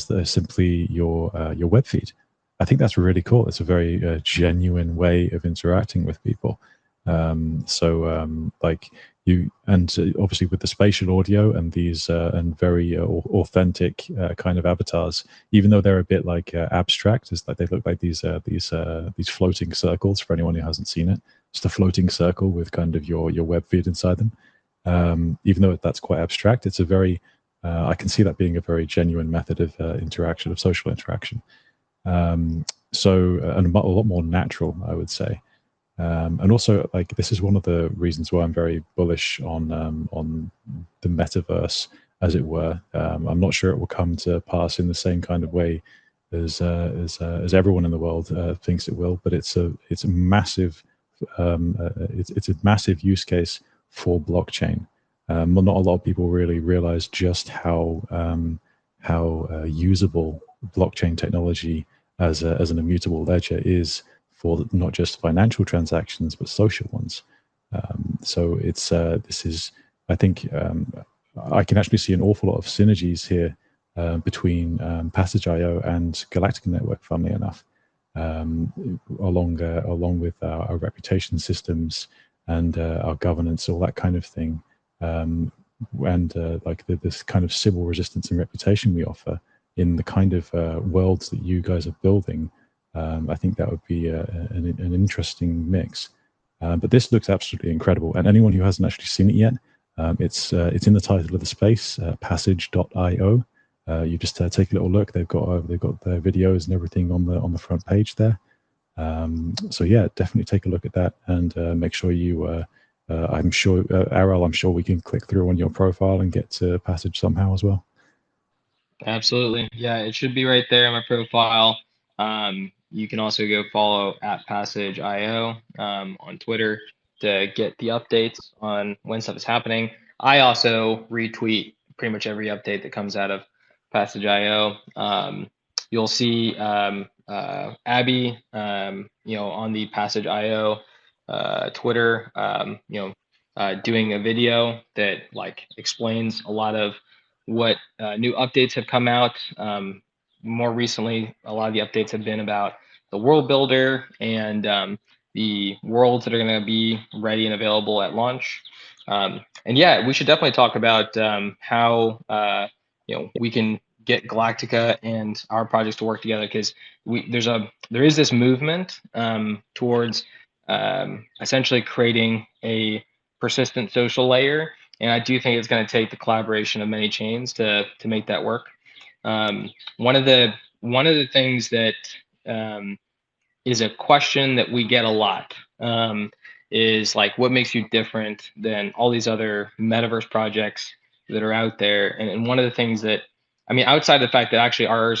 that are simply your web feed. I think that's really cool. It's a very genuine way of interacting with people. Like you, and obviously with the spatial audio and these and very authentic kind of avatars, even though they're a bit like abstract, is like they look like these floating circles. For anyone who hasn't seen it, just a floating circle with kind of your web feed inside them. Even though that's quite abstract, it's a very I can see that being a very genuine method of interaction, of social interaction. And a lot more natural, I would say. And also, like, this is one of the reasons why I'm very bullish on the metaverse, as it were. I'm not sure it will come to pass in the same kind of way as everyone in the world thinks it will, but it's a massive it's a massive use case for blockchain. Not a lot of people really realize just how usable blockchain technology as an immutable ledger is for not just financial transactions but social ones. So it's this is, I think, I can actually see an awful lot of synergies here between Passage.io and Galactica Network, funnily enough, along with our reputation systems and our governance, all that kind of thing, and like this kind of civil resistance and reputation we offer in the kind of worlds that you guys are building. I think that would be an interesting mix. But this looks absolutely incredible. And anyone who hasn't actually seen it yet, it's in the title of the space, Passage.io. You just take a little look. They've got their videos and everything on the front page there. So yeah, definitely take a look at that and make sure you. I'm sure, Arel, I'm sure we can click through on your profile and get to Passage somehow as well. Absolutely. Yeah, it should be right there in my profile. You can also go follow at Passage.io on Twitter to get the updates on when stuff is happening. I also retweet pretty much every update that comes out of Passage.io. You'll see Abby, on the Passage.io Twitter, doing a video that like explains a lot of what new updates have come out. More recently, a lot of the updates have been about the world builder and the worlds that are going to be ready and available at launch. And yeah, we should definitely talk about how we can get Galactica and our projects to work together, because there is this movement towards essentially creating a persistent social layer. And I do think it's going to take the collaboration of many chains to make that work. One of the things that is a question that we get a lot, is like, what makes you different than all these other metaverse projects that are out there? And one of the things that, I mean, outside the fact that actually our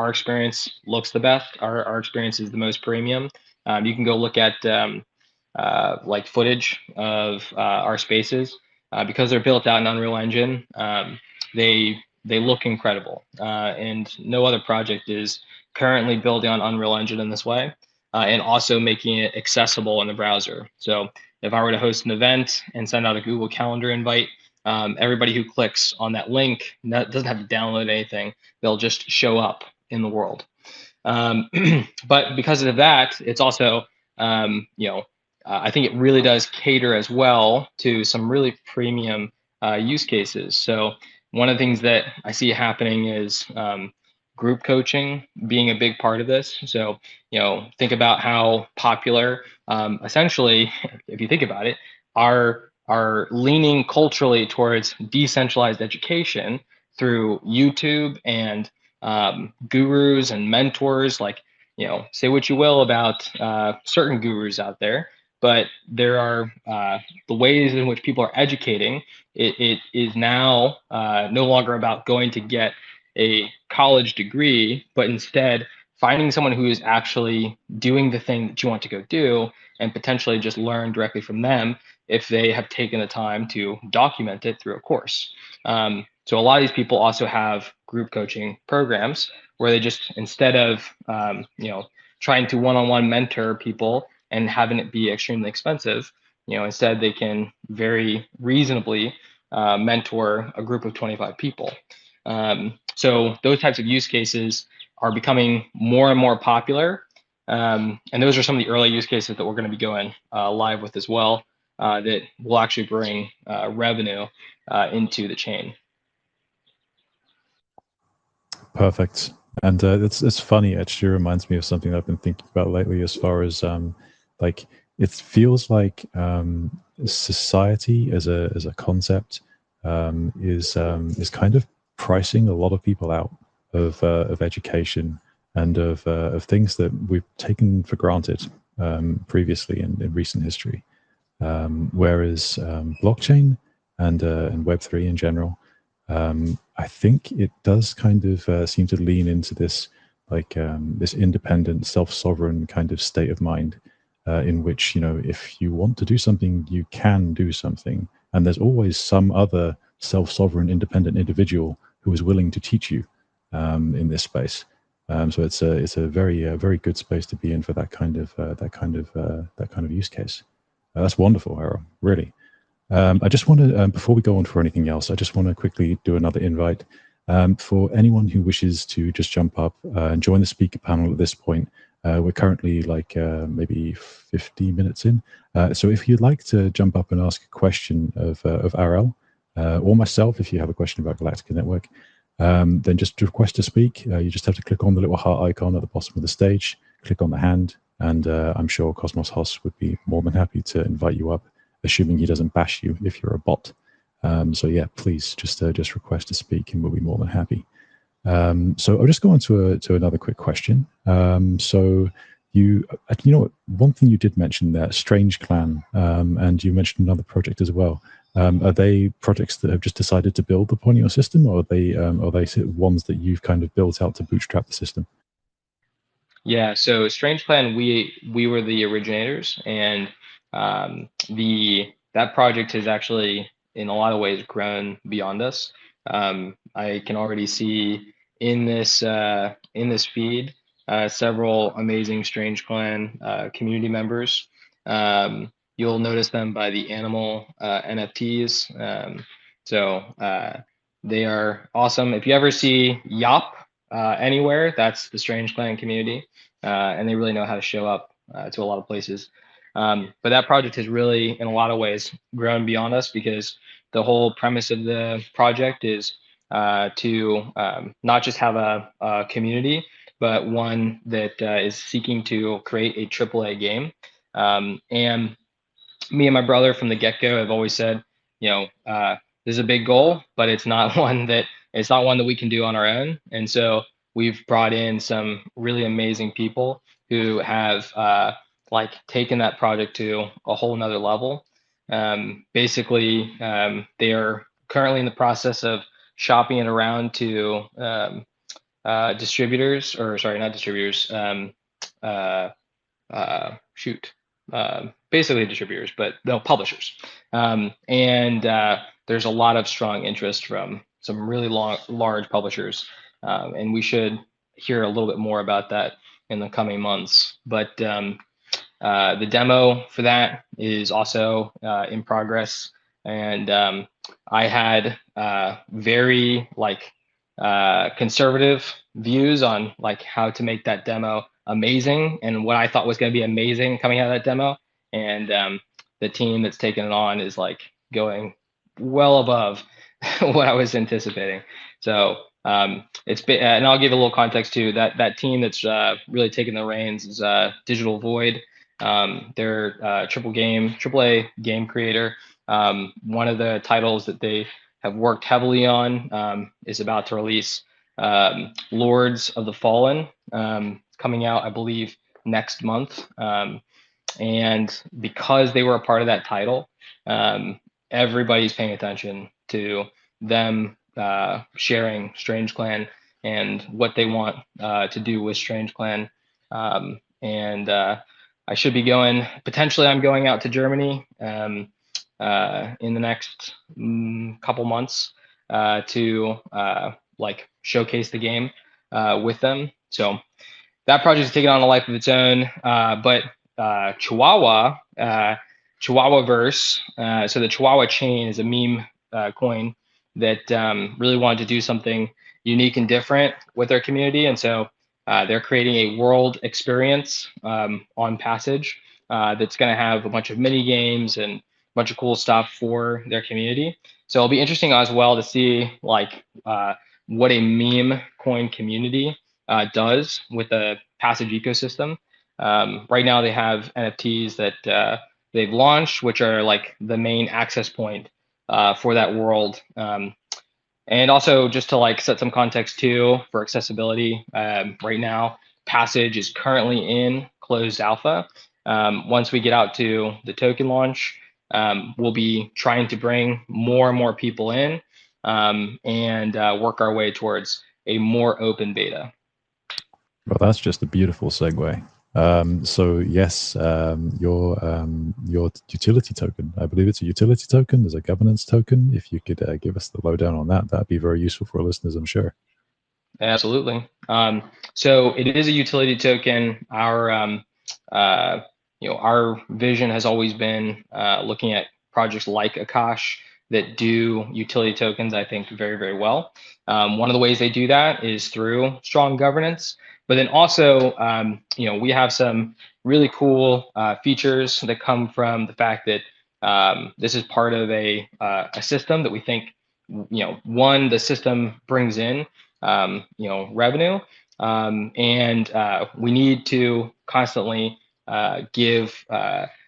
experience looks the best, our experience is the most premium. You can go look at like footage of our spaces, because they're built out in Unreal Engine. They look incredible, and no other project is currently building on Unreal Engine in this way, and also making it accessible in the browser. So if I were to host an event and send out a Google Calendar invite, everybody who clicks on that link doesn't have to download anything. They'll just show up in the world. But because of that, it's also, I think it really does cater as well to some really premium use cases. So one of the things that I see happening is group coaching being a big part of this. So, think about how popular, essentially, if you think about it, are leaning culturally towards decentralized education through YouTube and gurus and mentors. Like, say what you will about certain gurus out there, but there are the ways in which people are educating. It is now no longer about going to get a college degree, but instead finding someone who is actually doing the thing that you want to go do, and potentially just learn directly from them if they have taken the time to document it through a course. So a lot of these people also have group coaching programs where they just, instead of trying to one-on-one mentor people and having it be extremely expensive, instead they can very reasonably mentor a group of 25 people. So those types of use cases are becoming more and more popular. And those are some of the early use cases that we're going to be going live with as well, that will actually bring revenue into the chain. Perfect. And it's funny. It actually reminds me of something I've been thinking about lately, as far as like, it feels like society as a concept is kind of pricing a lot of people out of education and of things that we've taken for granted previously in recent history. Whereas blockchain and Web3 in general, I think it does kind of seem to lean into this, like this independent, self-sovereign kind of state of mind, in which, if you want to do something, you can do something, and there's always some other self-sovereign, independent individual who is willing to teach you in this space. So it's a very good space to be in for that kind of use case. That's wonderful, Arel. Really. I just want to, before we go on for anything else, I just want to quickly do another invite for anyone who wishes to just jump up and join the speaker panel at this point. We're currently like maybe 50 minutes in. So if you'd like to jump up and ask a question of Arel or myself, if you have a question about Galactica Network, then just request to speak. You just have to click on the little heart icon at the bottom of the stage, click on the hand, and I'm sure Cosmos Hoss would be more than happy to invite you up, assuming he doesn't bash you if you're a bot. So yeah, please just request to speak, and we'll be more than happy. So I'll just go on to another quick question. So you know what, one thing you did mention there, Strangeclan, and you mentioned another project as well. Are they projects that have just decided to build upon your system, or are they ones that you've kind of built out to bootstrap the system? Yeah, so Strangeclan, we were the originators, and that project has actually, in a lot of ways, grown beyond us. I can already see in this feed several amazing Strangeclan community members. You'll notice them by the animal NFTs. So they are awesome. If you ever see Yop anywhere, that's the Strangeclan community, and they really know how to show up to a lot of places. But that project has really, in a lot of ways, grown beyond us, because the whole premise of the project is to not just have a community, but one that is seeking to create a AAA game. And me and my brother from the get-go have always said, this is a big goal, but it's not one that It's not one that we can do on our own. And so we've brought in some really amazing people who have like taken that project to a whole nother level. Basically, they are currently in the process of shopping it around to distributors, or sorry, not distributors. Uh, Shoot, basically distributors, but no, publishers. And there's a lot of strong interest from some really large publishers, and we should hear a little bit more about that in the coming months. But the demo for that is also in progress, and I had very like conservative views on like how to make that demo amazing and what I thought was going to be amazing coming out of that demo. And the team that's taken it on is like going well above what I was anticipating. So it's been, and I'll give a little context too. That team that's really taking the reins is Digital Void. They're AAA game creator. One of the titles that they have worked heavily on is about to release Lords of the Fallen, coming out, I believe, next month. And because they were a part of that title, everybody's paying attention to them sharing Strangeclan and what they want to do with Strangeclan. And I should be going, potentially I'm going out to Germany in the next couple months to like showcase the game with them. So that project is taking on a life of its own. But Chihuahua, Chihuahua-verse, so the Chihuahua chain is a meme coin that really wanted to do something unique and different with their community. And so they're creating a world experience on Passage that's going to have a bunch of mini games and a bunch of cool stuff for their community. So it'll be interesting as well to see like what a meme coin community does with the Passage ecosystem. Right now they have NFTs that they've launched, which are like the main access point for that world. And also just to like set some context too for accessibility, right now Passage is currently in closed alpha. Once we get out to the token launch, we'll be trying to bring more and more people in and work our way towards a more open beta. Well, that's just a beautiful segue. So yes, your utility token, I believe it's a utility token, there's a governance token. If you could give us the lowdown on that, that'd be very useful for our listeners, I'm sure. Absolutely. So it is a utility token. Our our vision has always been looking at projects like Akash that do utility tokens, I think, very, very well. One of the ways they do that is through strong governance. But then also, we have some really cool features that come from the fact that this is part of a system that we think, one, the system brings in, revenue, and we need to constantly give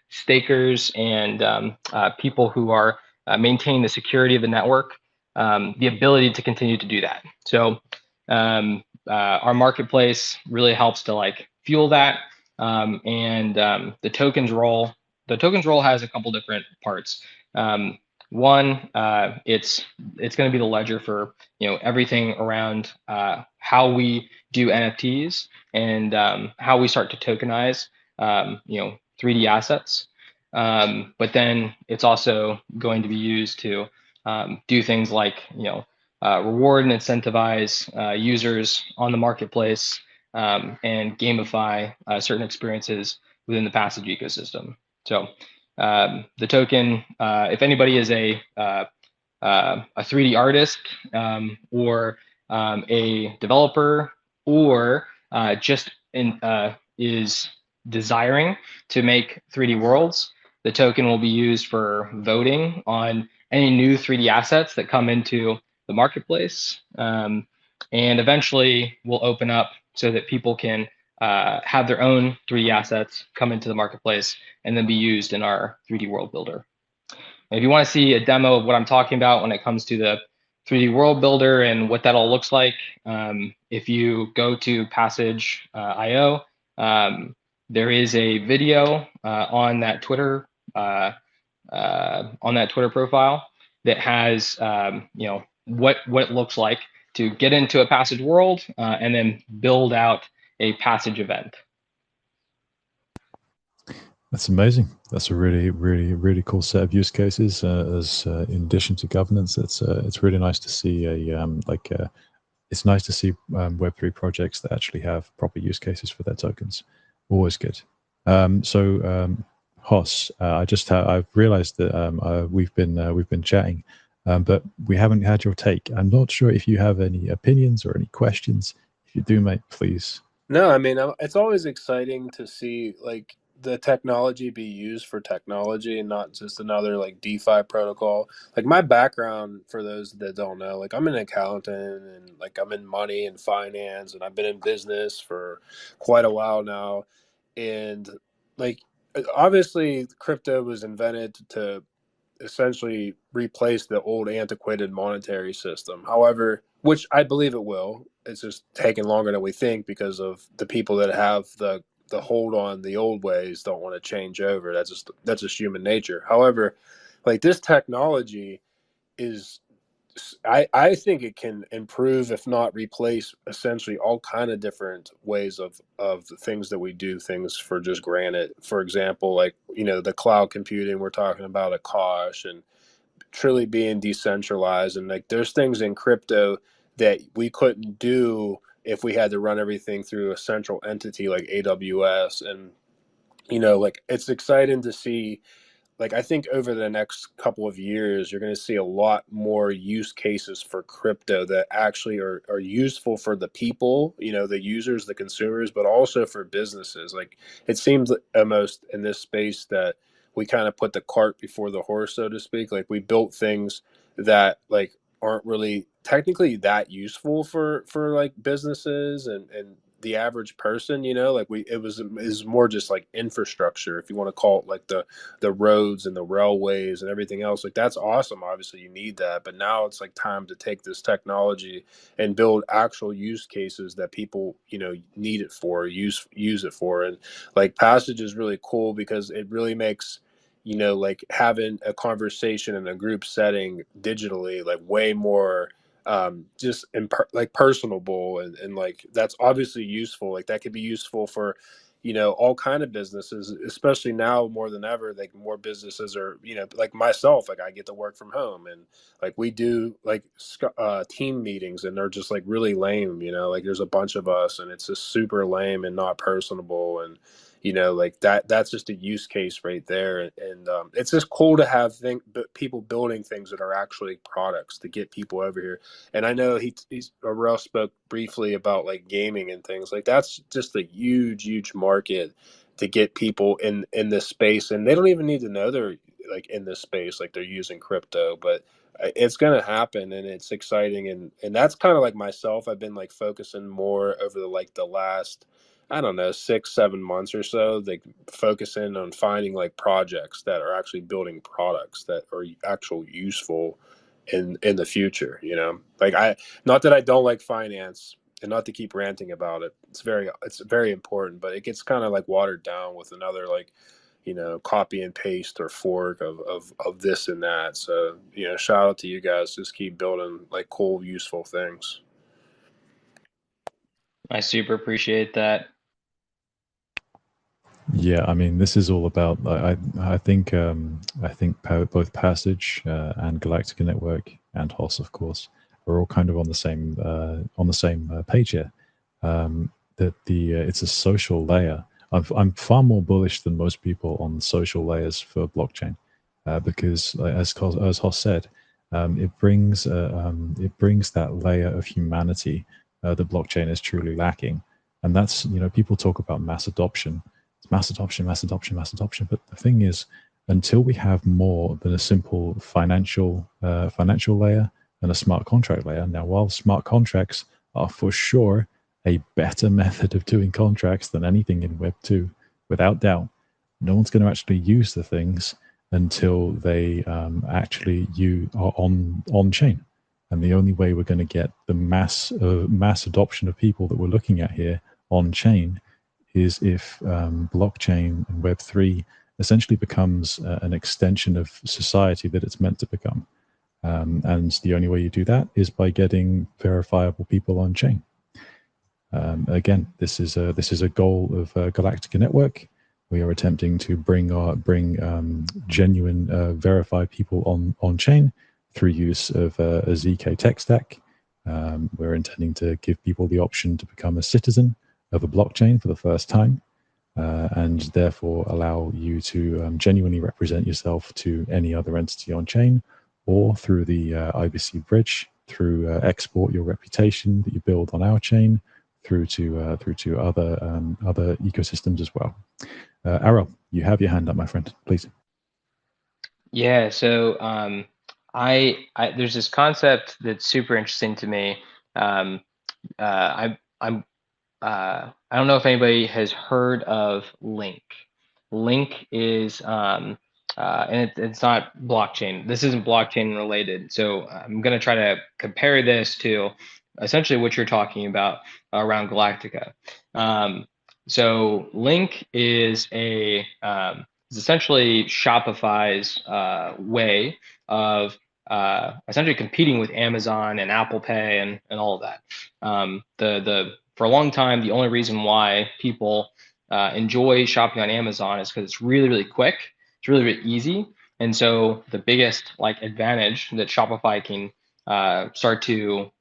stakers and people who are maintaining the security of the network the ability to continue to do that. So our marketplace really helps to like fuel that, and the tokens role has a couple different parts. One, it's going to be the ledger for everything around how we do NFTs and how we start to tokenize 3D assets. But then it's also going to be used to do things like reward and incentivize users on the marketplace and gamify certain experiences within the Passage ecosystem. So the token, if anybody is a 3D artist or a developer or just is desiring to make 3D worlds, the token will be used for voting on any new 3D assets that come into the marketplace. And eventually we'll open up so that people can have their own 3D assets come into the marketplace and then be used in our 3D world builder. And if you want to see a demo of what I'm talking about when it comes to 3D world builder and what that all looks like. If you go to Passage.io, there is a video on that Twitter profile that has what it looks like to get into a Passage world and then build out a Passage event. That's amazing. That's a really cool set of use cases. As in addition to governance, it's really nice to see it's nice to see Web3 projects that actually have proper use cases for their tokens. Always good. Hoss, I've realized that we've been chatting, but we haven't had your take. I'm not sure if you have any opinions or any questions. If you do, mate, please. No, I mean, it's always exciting to see like the technology be used for technology and not just another like DeFi protocol. Like my background, for those that don't know, like I'm an accountant and like I'm in money and finance and I've been in business for quite a while now. And like obviously crypto was invented to essentially replace the old antiquated monetary system. However, which I believe it will, it's just taking longer than we think because of the people that have the hold on the old ways don't want to change over. That's just human nature. However, like this technology is I think it can improve, if not replace, essentially all kind of different ways of the things that we do things for just granted. For example, like the cloud computing we're talking about, Akash, and truly being decentralized. And like there's things in crypto that we couldn't do if we had to run everything through a central entity like AWS. And like it's exciting to see. Like I think over the next couple of years, you're going to see a lot more use cases for crypto that actually are useful for the people, the users, the consumers, but also for businesses. Like it seems almost in this space that we kind of put the cart before the horse, so to speak. Like we built things that like aren't really technically that useful for like businesses and the average person, like it was more just like infrastructure, if you want to call it, like the roads and the railways and everything else. Like that's awesome, obviously you need that, but now it's like time to take this technology and build actual use cases that people need it for, use it for. And like Passage is really cool because it really makes like having a conversation in a group setting digitally like way more just like personable, and like that's obviously useful. Like that could be useful for all kind of businesses, especially now more than ever. Like more businesses are like myself, like I get to work from home, and like we do like team meetings, and they're just like really lame. Like there's a bunch of us and it's just super lame and not personable. And like that's just a use case right there. And it's just cool to have people building things that are actually products to get people over here. And I know Arel spoke briefly about like gaming and things like that's just a huge market to get people in this space, and they don't even need to know they're like in this space, like they're using crypto, but it's going to happen, and it's exciting. And that's kind of like myself. I've been like focusing more over the last, I don't know, 6-7 months or so, like focusing on finding like projects that are actually building products that are actual useful in the future. Like not that I don't like finance, and not to keep ranting about it. It's very important, but it gets kind of like watered down with another like copy and paste or fork of this and that. So shout out to you guys. Just keep building like cool, useful things. I super appreciate that. Yeah, I mean, this is all about. I think both Passage and Galactica Network and Hoss, of course, are all kind of on the same page here. That it's a social layer. I'm far more bullish than most people on social layers for blockchain, because as Hoss said, it brings that layer of humanity that blockchain is truly lacking, and that's people talk about mass adoption. Mass adoption. But the thing is, until we have more than a simple financial layer and a smart contract layer. Now, while smart contracts are for sure a better method of doing contracts than anything in Web 2, without doubt, no one's going to actually use the things until they actually are on chain. And the only way we're going to get the mass adoption of people that we're looking at here on chain is if blockchain and Web3 essentially becomes an extension of society that it's meant to become. And the only way you do that is by getting verifiable people on chain. Again, this is a goal of Galactica Network. We are attempting to bring genuine verified people on chain through use of a ZK tech stack. We're intending to give people the option to become a citizen of a blockchain for the first time, and therefore allow you to genuinely represent yourself to any other entity on chain, or through the IBC bridge, through export your reputation that you build on our chain through to other ecosystems as well. Arel, you have your hand up, my friend. Please. Yeah. So I there's this concept that's super interesting to me. I don't know if anybody has heard of Link. Link is and it's not blockchain. This isn't blockchain related. So I'm going to try to compare this to essentially what you're talking about around Galactica. So Link is essentially Shopify's way of essentially competing with Amazon and Apple Pay and all of that. For a long time, the only reason why people enjoy shopping on Amazon is because it's really, really quick. It's really, really easy. And so the biggest advantage that Shopify can start to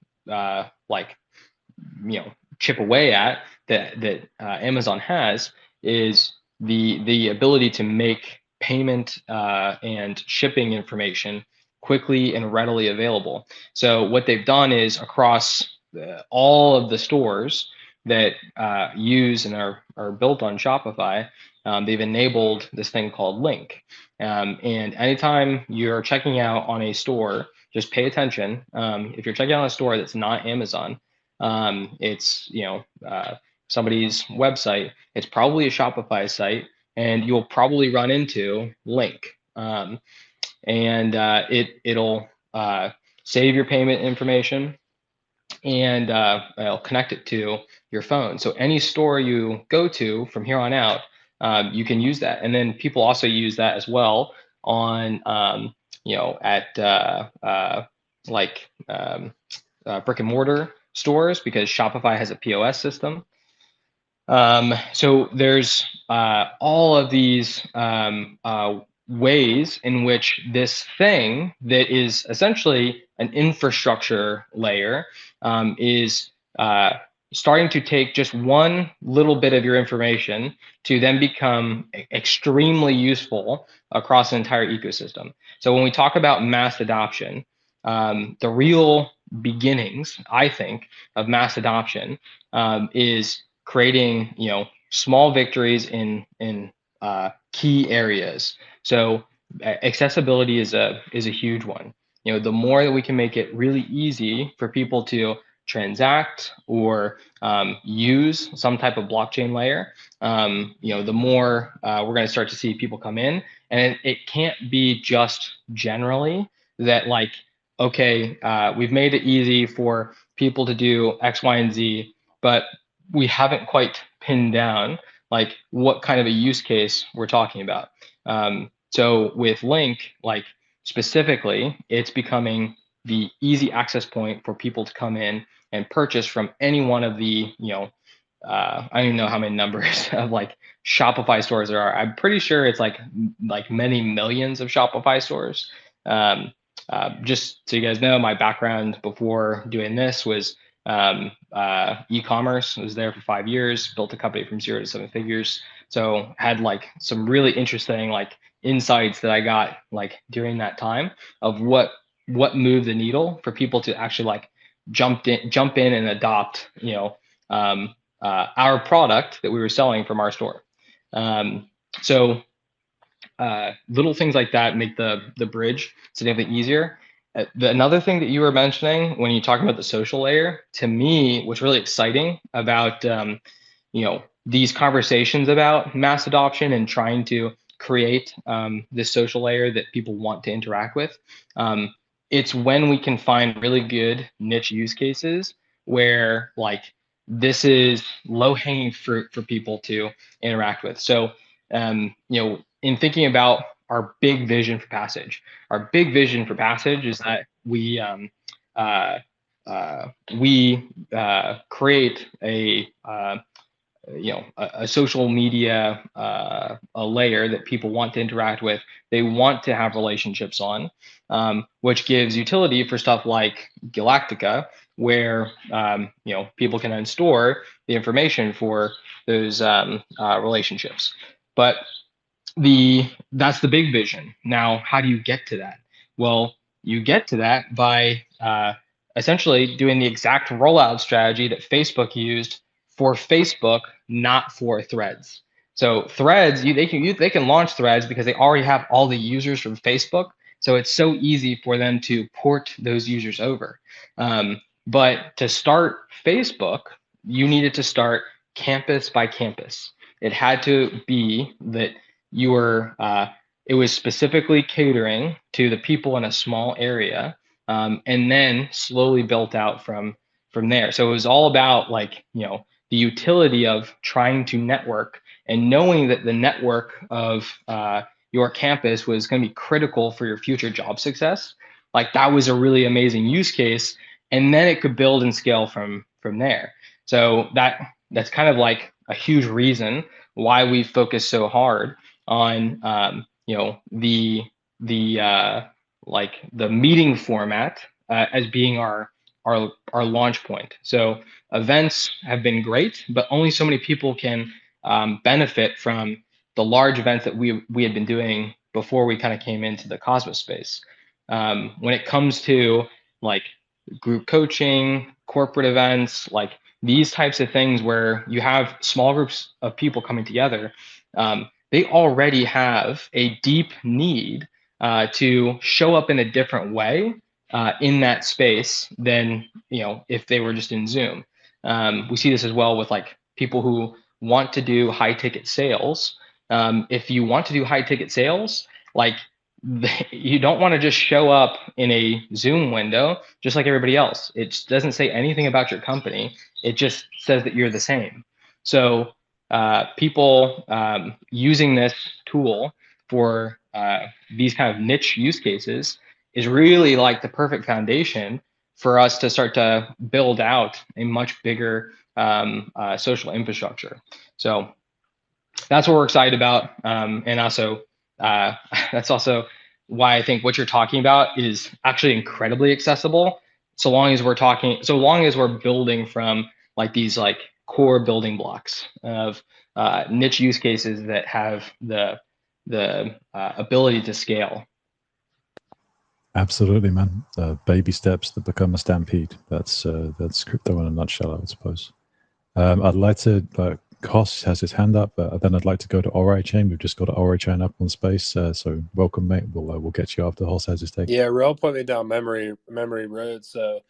chip away at that Amazon has is the ability to make payment and shipping information quickly and readily available. So what they've done is across all of the stores that use and are built on Shopify, they've enabled this thing called Link. And anytime you're checking out on a store, just pay attention. If you're checking out on a store that's not Amazon, it's somebody's website, it's probably a Shopify site, and you'll probably run into Link. It'll save your payment information, and it'll connect it to your phone. So any store you go to from here on out, you can use that. And then people also use that as well on, at brick and mortar stores, because Shopify has a POS system. So there's all of these ways in which this thing that is essentially an infrastructure layer is starting to take just one little bit of your information to then become extremely useful across an entire ecosystem. So when we talk about mass adoption, the real beginnings, I think, of mass adoption is creating, small victories in key areas. So accessibility is a huge one. The more that we can make it really easy for people to transact or use some type of blockchain layer, the more we're going to start to see people come in. And it can't be just generally that okay, we've made it easy for people to do X, Y, and Z, but we haven't quite pinned down what kind of a use case we're talking about. So with Link, specifically, it's becoming the easy access point for people to come in and purchase from any one of the, I don't even know how many numbers of Shopify stores there are. I'm pretty sure it's like many millions of Shopify stores. Just so you guys know, my background before doing this was e-commerce. I was there for 5 years, built a company from 0 to 7 figures. So had some really interesting insights that I got during that time of what moved the needle for people to actually jump in and adopt our product that we were selling from our store. So little things like that make the bridge significantly easier. Another thing that you were mentioning when you talk about the social layer, to me, what's really exciting about these conversations about mass adoption and trying to create this social layer that people want to interact with, it's when we can find really good niche use cases where like this is low hanging fruit for people to interact with. So, in thinking about our big vision for Passage, our big vision for Passage is that uh, we create a social media a layer that people want to interact with, they want to have relationships on, which gives utility for stuff like Galactica, where people can then store the information for those relationships. But that's the big vision. Now, how do you get to that? Well, you get to that by essentially doing the exact rollout strategy that Facebook used for Facebook, not for Threads. So Threads, they can launch Threads because they already have all the users from Facebook. So it's so easy for them to port those users over. But to start Facebook, you needed to start campus by campus. It had to be that you were it was specifically catering to the people in a small area, and then slowly built out from there. So it was all about the utility of trying to network and knowing that the network of your campus was going to be critical for your future job success. Like that was a really amazing use case, and then it could build and scale from there. So that's kind of like a huge reason why we focus so hard on the meeting format as being our launch point. So events have been great, but only so many people can benefit from the large events that we had been doing before we kind of came into the Cosmos space. When it comes to like group coaching, corporate events, like these types of things where you have small groups of people coming together, they already have a deep need to show up in a different way in that space than if they were just in Zoom. We see this as well with like people who want to do high ticket sales. If you want to do high ticket sales, like you don't want to just show up in a Zoom window just like everybody else. It doesn't say anything about your company. It just says that you're the same. So people using this tool for these kind of niche use cases is really like the perfect foundation for us to start to build out a much bigger social infrastructure. So that's what we're excited about. And also, that's also why I think what you're talking about is actually incredibly accessible. So long as we're building from like these like core building blocks of niche use cases that have the ability to scale. Absolutely, man. Baby steps that become a stampede. That's crypto in a nutshell, I would suppose. I'd like to. Kos has his hand up, but then I'd like to go to Ori Chain. We've just got Ori Chain up on space, so welcome, mate. We'll get you after Hoss has his take. Yeah, Rel put me down memory road. So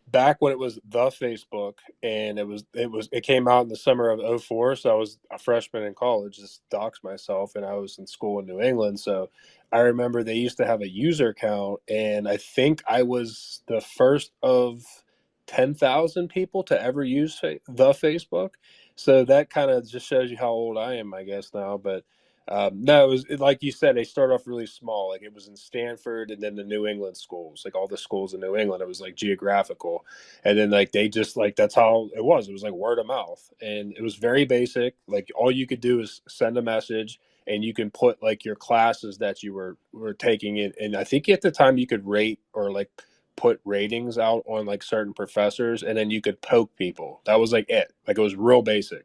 back when it was the Facebook, and it came out in the summer of 2004. So I was a freshman in college, just doxed myself, and I was in school in New England. So I remember they used to have a user count, and I think I was the first of 10,000 people to ever use the Facebook. So that kind of just shows you how old I am, I guess, now. But no, like you said, they start off really small. Like it was in Stanford and then the New England schools, like all the schools in New England. It was like geographical. And then like they just like that's how it was. It was like word of mouth. And it was very basic. Like all you could do is send a message and you can put like your classes that you were taking in. And I think at the time you could rate or like put ratings out on like certain professors, and then you could poke people. That was like it. Like it was real basic.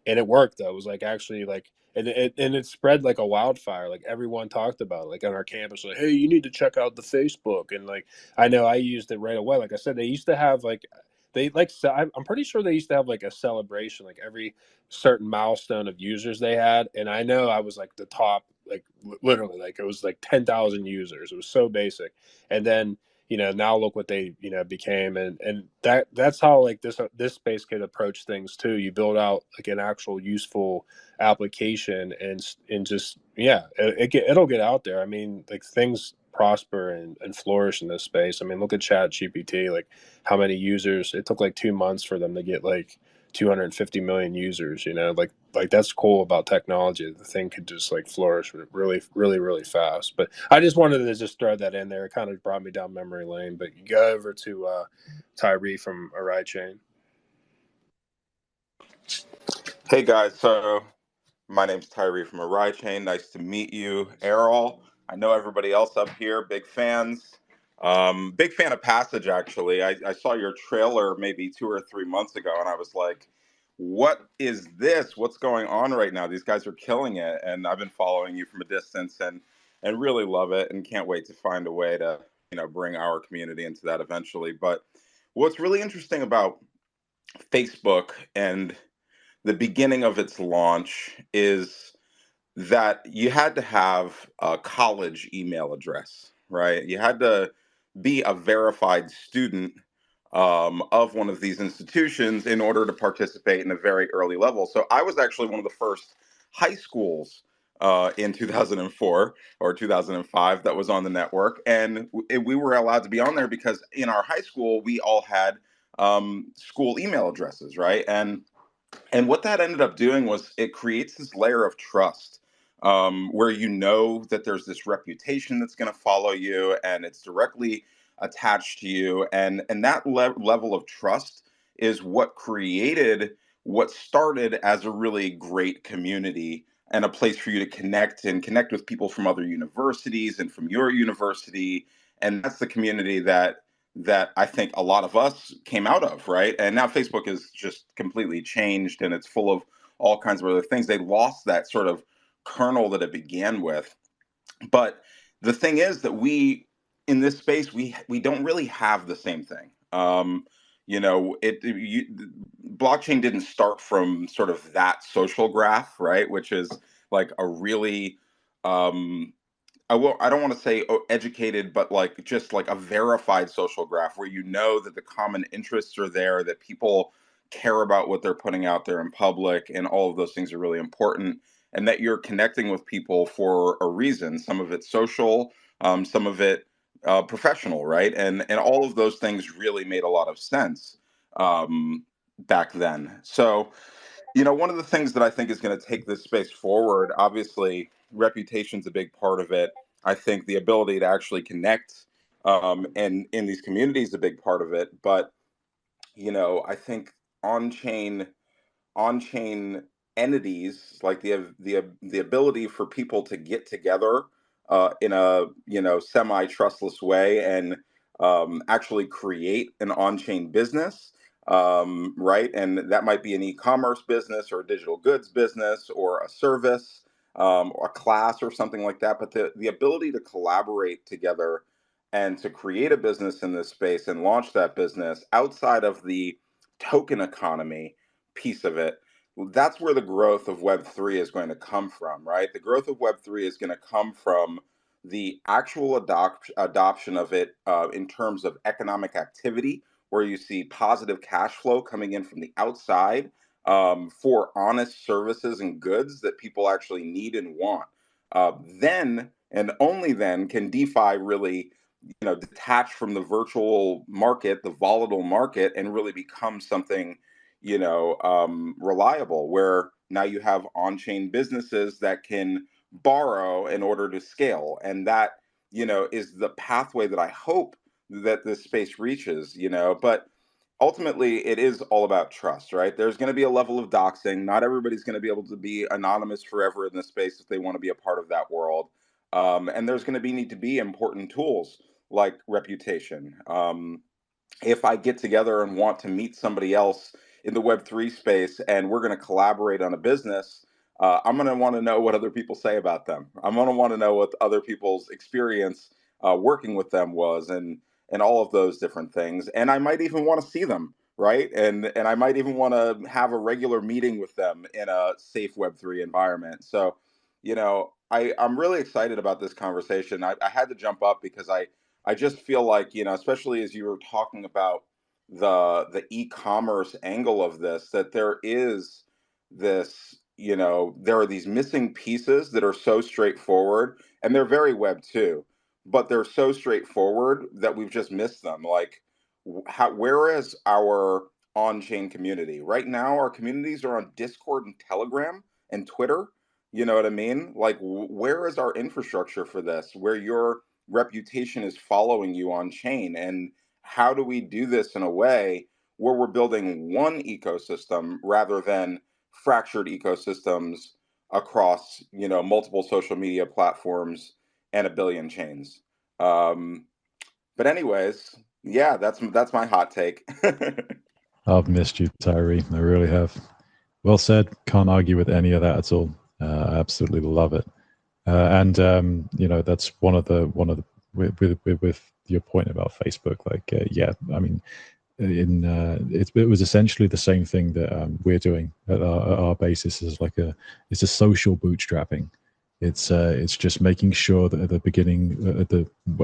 And it worked though. It was like actually like and it spread like a wildfire. Like everyone talked about it, like on our campus, like, hey, you need to check out the Facebook. And like I know I used it right away. Like I said, they used to have like I'm pretty sure they used to have like a celebration, like every certain milestone of users they had. And I know I was like the top, like literally, like it was like 10,000 users. It was so basic. And then now look what they became, and that's how like this space could approach things too. You build out like an actual useful application, and just it'll get out there. I mean, like things prosper and flourish in this space. I mean, look at ChatGPT, like how many users, it took like 2 months for them to get like 250 million users, like that's cool about technology. The thing could just like flourish really, really, really fast. But I just wanted to just throw that in there. It kind of brought me down memory lane, but you go over to Tyree from Arel Chain. Hey guys, so my name's Tyree from Arel Chain. Nice to meet you, Arel. I know everybody else up here, big fans. Big fan of Passage, actually. I saw your trailer maybe 2 or 3 months ago, and I was like, what is this? What's going on right now? These guys are killing it, and I've been following you from a distance and really love it, and can't wait to find a way to bring our community into that eventually. But what's really interesting about Facebook and the beginning of its launch is that you had to have a college email address, right? You had to be a verified student of one of these institutions in order to participate in a very early level. So I was actually one of the first high schools in 2004 or 2005 that was on the network. And we were allowed to be on there because in our high school, we all had school email addresses, right? And what that ended up doing was it creates this layer of trust where that there's this reputation that's going to follow you and it's directly attached to you. And that level of trust is what created what started as a really great community and a place for you to connect with people from other universities and from your university. And that's the community that I think a lot of us came out of, right? And now Facebook is just completely changed and it's full of all kinds of other things. They lost that sort of kernel that it began with. But the thing is that in this space, we don't really have the same thing. Blockchain didn't start from sort of that social graph, right? Which is like a really I don't want to say educated, but like just like a verified social graph where that the common interests are there, that people care about what they're putting out there in public, and all of those things are really important, and that you're connecting with people for a reason. Some of it social, some of it professional, right? And all of those things really made a lot of sense back then. So one of the things that I think is going to take this space forward, obviously, reputation's a big part of it. I think the ability to actually connect and in these communities is a big part of it. But, I think on-chain on-chain entities, like the ability for people to get together in a semi-trustless way and actually create an on-chain business, right? And that might be an e-commerce business or a digital goods business or a service or a class or something like that. But the ability to collaborate together and to create a business in this space and launch that business outside of the token economy piece of it, that's where the growth of Web3 is going to come from, right? The growth of Web3 is going to come from the actual adoption of it in terms of economic activity, where you see positive cash flow coming in from the outside for honest services and goods that people actually need and want. Then and only then can DeFi really detach from the virtual market, the volatile market, and really become something reliable, where now you have on-chain businesses that can borrow in order to scale. And that is the pathway that I hope that this space reaches. But ultimately it is all about trust, right? There's going to be a level of doxing. Not everybody's going to be able to be anonymous forever in this space if they want to be a part of that world. And there's going to need to be important tools like reputation. If I get together and want to meet somebody else in the Web3 space and we're going to collaborate on a business, I'm going to want to know what other people say about them. I'm going to want to know what other people's experience working with them was, and all of those different things. And I might even want to see them, right? And I might even want to have a regular meeting with them in a safe Web3 environment. So, I'm really excited about this conversation. I had to jump up because I just feel like, especially as you were talking about the e-commerce angle of this, that there is this, there are these missing pieces that are so straightforward, and they're very Web 2. but they're so straightforward that we've just missed them. Like, where is our on-chain community right now? Our communities are on Discord and Telegram and Twitter. You know what I mean? Like, where is our infrastructure for this, where your reputation is following you on chain? And how do we do this in a way where we're building one ecosystem rather than fractured ecosystems across, multiple social media platforms and a billion chains? But anyways, yeah, that's my hot take. I've missed you, Tyree. I really have. Well said. Can't argue with any of that at all. I absolutely love it. And that's one of the with your point about Facebook. Like, yeah, I mean, it was essentially the same thing that we're doing at our basis. Is like it's a social bootstrapping. It's just making sure that at the beginning,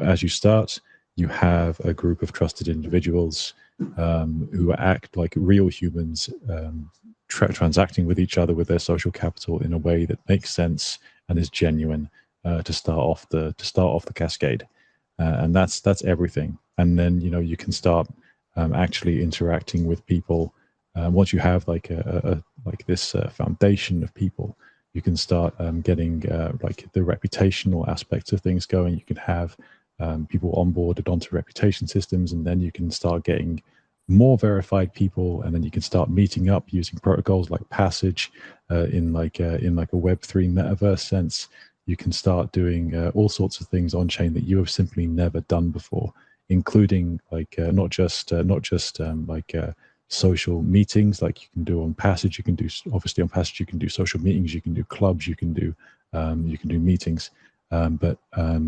as you start, you have a group of trusted individuals who act like real humans, transacting with each other with their social capital in a way that makes sense and is genuine to start off the cascade, and that's everything. And then you can start actually interacting with people. Once you have like this foundation of people, you can start getting like the reputational aspects of things going. You can have people onboarded onto reputation systems, and then you can start getting more verified people, and then you can start meeting up using protocols like Passage in like a Web3 metaverse sense. You can start doing all sorts of things on chain that you have simply never done before, including like not just social meetings like you can do on Passage. You can do, obviously on Passage you can do social meetings, you can do clubs, you can do meetings, but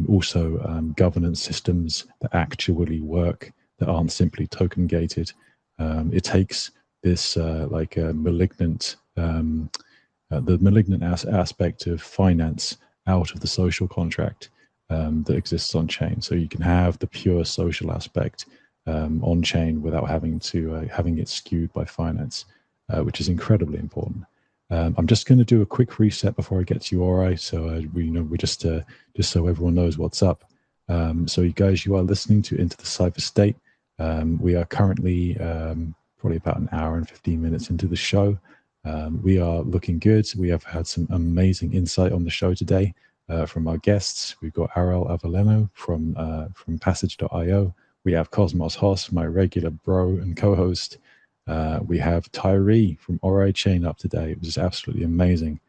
also governance systems that actually work, that aren't simply token gated. It takes this malignant the malignant aspect of finance out of the social contract that exists on chain, so you can have the pure social aspect on chain without having it skewed by finance, which is incredibly important. I'm just going to do a quick reset before I get to you, Ori. So we just so everyone knows what's up. So you guys, you are listening to Into the Cypher State. We are currently probably about an hour and 15 minutes into the show. We are looking good. We have had some amazing insight on the show today from our guests. We've got Arel Avellino from Passage.io. We have Cosmos Hoss, my regular bro and co-host. We have Tyree from Ori Chain up today. It was absolutely amazing.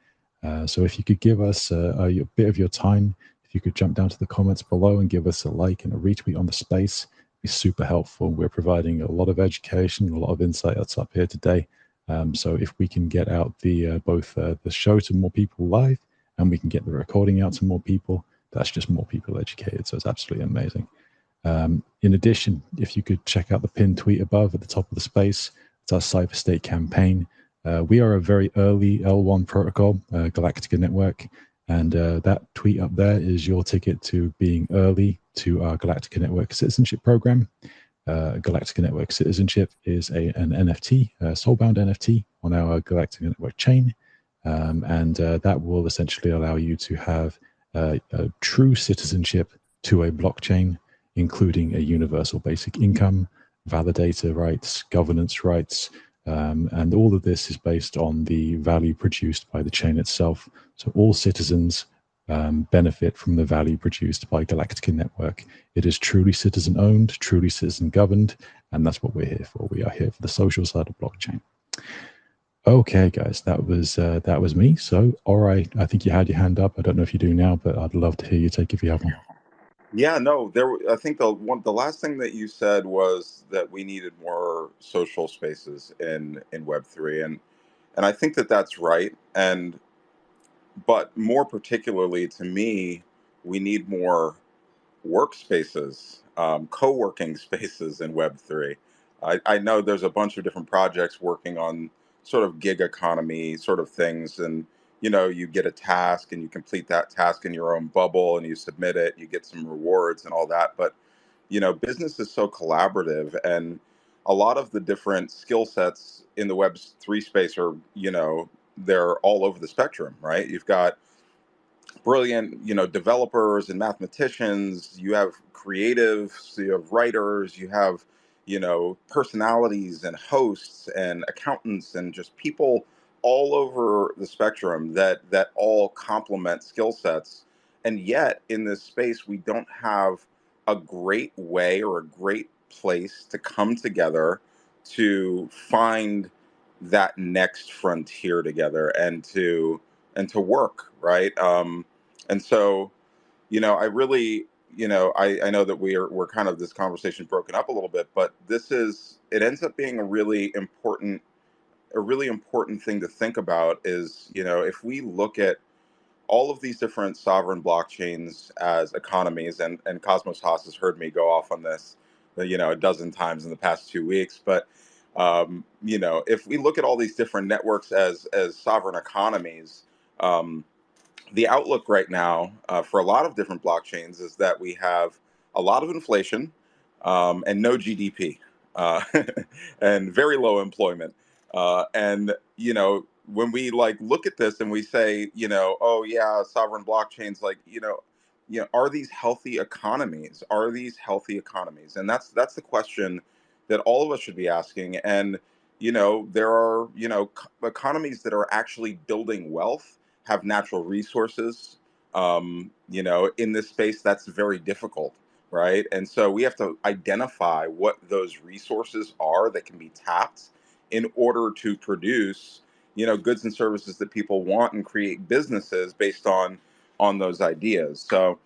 So if you could give us a bit of your time, if you could jump down to the comments below and give us a like and a retweet on the space, it'd be super helpful. We're providing a lot of education, a lot of insight that's up here today. So if we can get out both the show to more people live, and we can get the recording out to more people, that's just more people educated. So it's absolutely amazing. In addition, if you could check out the pinned tweet above at the top of the space, it's our Cypher State campaign. We are a very early L1 protocol, Galactica Network, and that tweet up there is your ticket to being early to our Galactica Network citizenship program. Galactica Network citizenship is an NFT, soulbound NFT on our Galactica Network chain, and that will essentially allow you to have a true citizenship to a blockchain, including a universal basic income, validator rights, governance rights, and all of this is based on the value produced by the chain itself. So all citizens benefit from the value produced by Galactica Network. It is truly citizen owned, truly citizen governed, and that's what we're here for. We are here for the social side of blockchain. Okay, guys, that was me. So, all right, I think you had your hand up. I don't know if you do now, but I'd love to hear you take if you have one. Yeah, no, I think the last thing that you said was that we needed more social spaces in Web3, and I think that that's right. But more particularly to me, we need more workspaces, co-working spaces in Web3. I know there's a bunch of different projects working on sort of gig economy sort of things, and you get a task and you complete that task in your own bubble and you submit it, you get some rewards and all that. But business is so collaborative, and a lot of the different skill sets in the Web3 space are they're all over the spectrum, right? You've got brilliant, developers and mathematicians, you have creatives, you have writers, you have, personalities and hosts and accountants and just people all over the spectrum that all complement skill sets. And yet in this space, we don't have a great way or a great place to come together to find that next frontier together and to work, right. And so, I really, I know that we're kind of, this conversation broken up a little bit, but it ends up being a really important thing to think about is, if we look at all of these different sovereign blockchains as economies, and Cosmos Haas has heard me go off on this, a dozen times in the past 2 weeks. But if we look at all these different networks as sovereign economies, the outlook right now for a lot of different blockchains is that we have a lot of inflation, and no GDP, uh, and very low employment. And when we like look at this and we say, oh yeah, sovereign blockchains, like are these healthy economies? Are these healthy economies? And that's the question that all of us should be asking. And there are economies that are actually building wealth, have natural resources. In this space, that's very difficult, right? And so we have to identify what those resources are that can be tapped in order to produce, goods and services that people want and create businesses based on those ideas. So,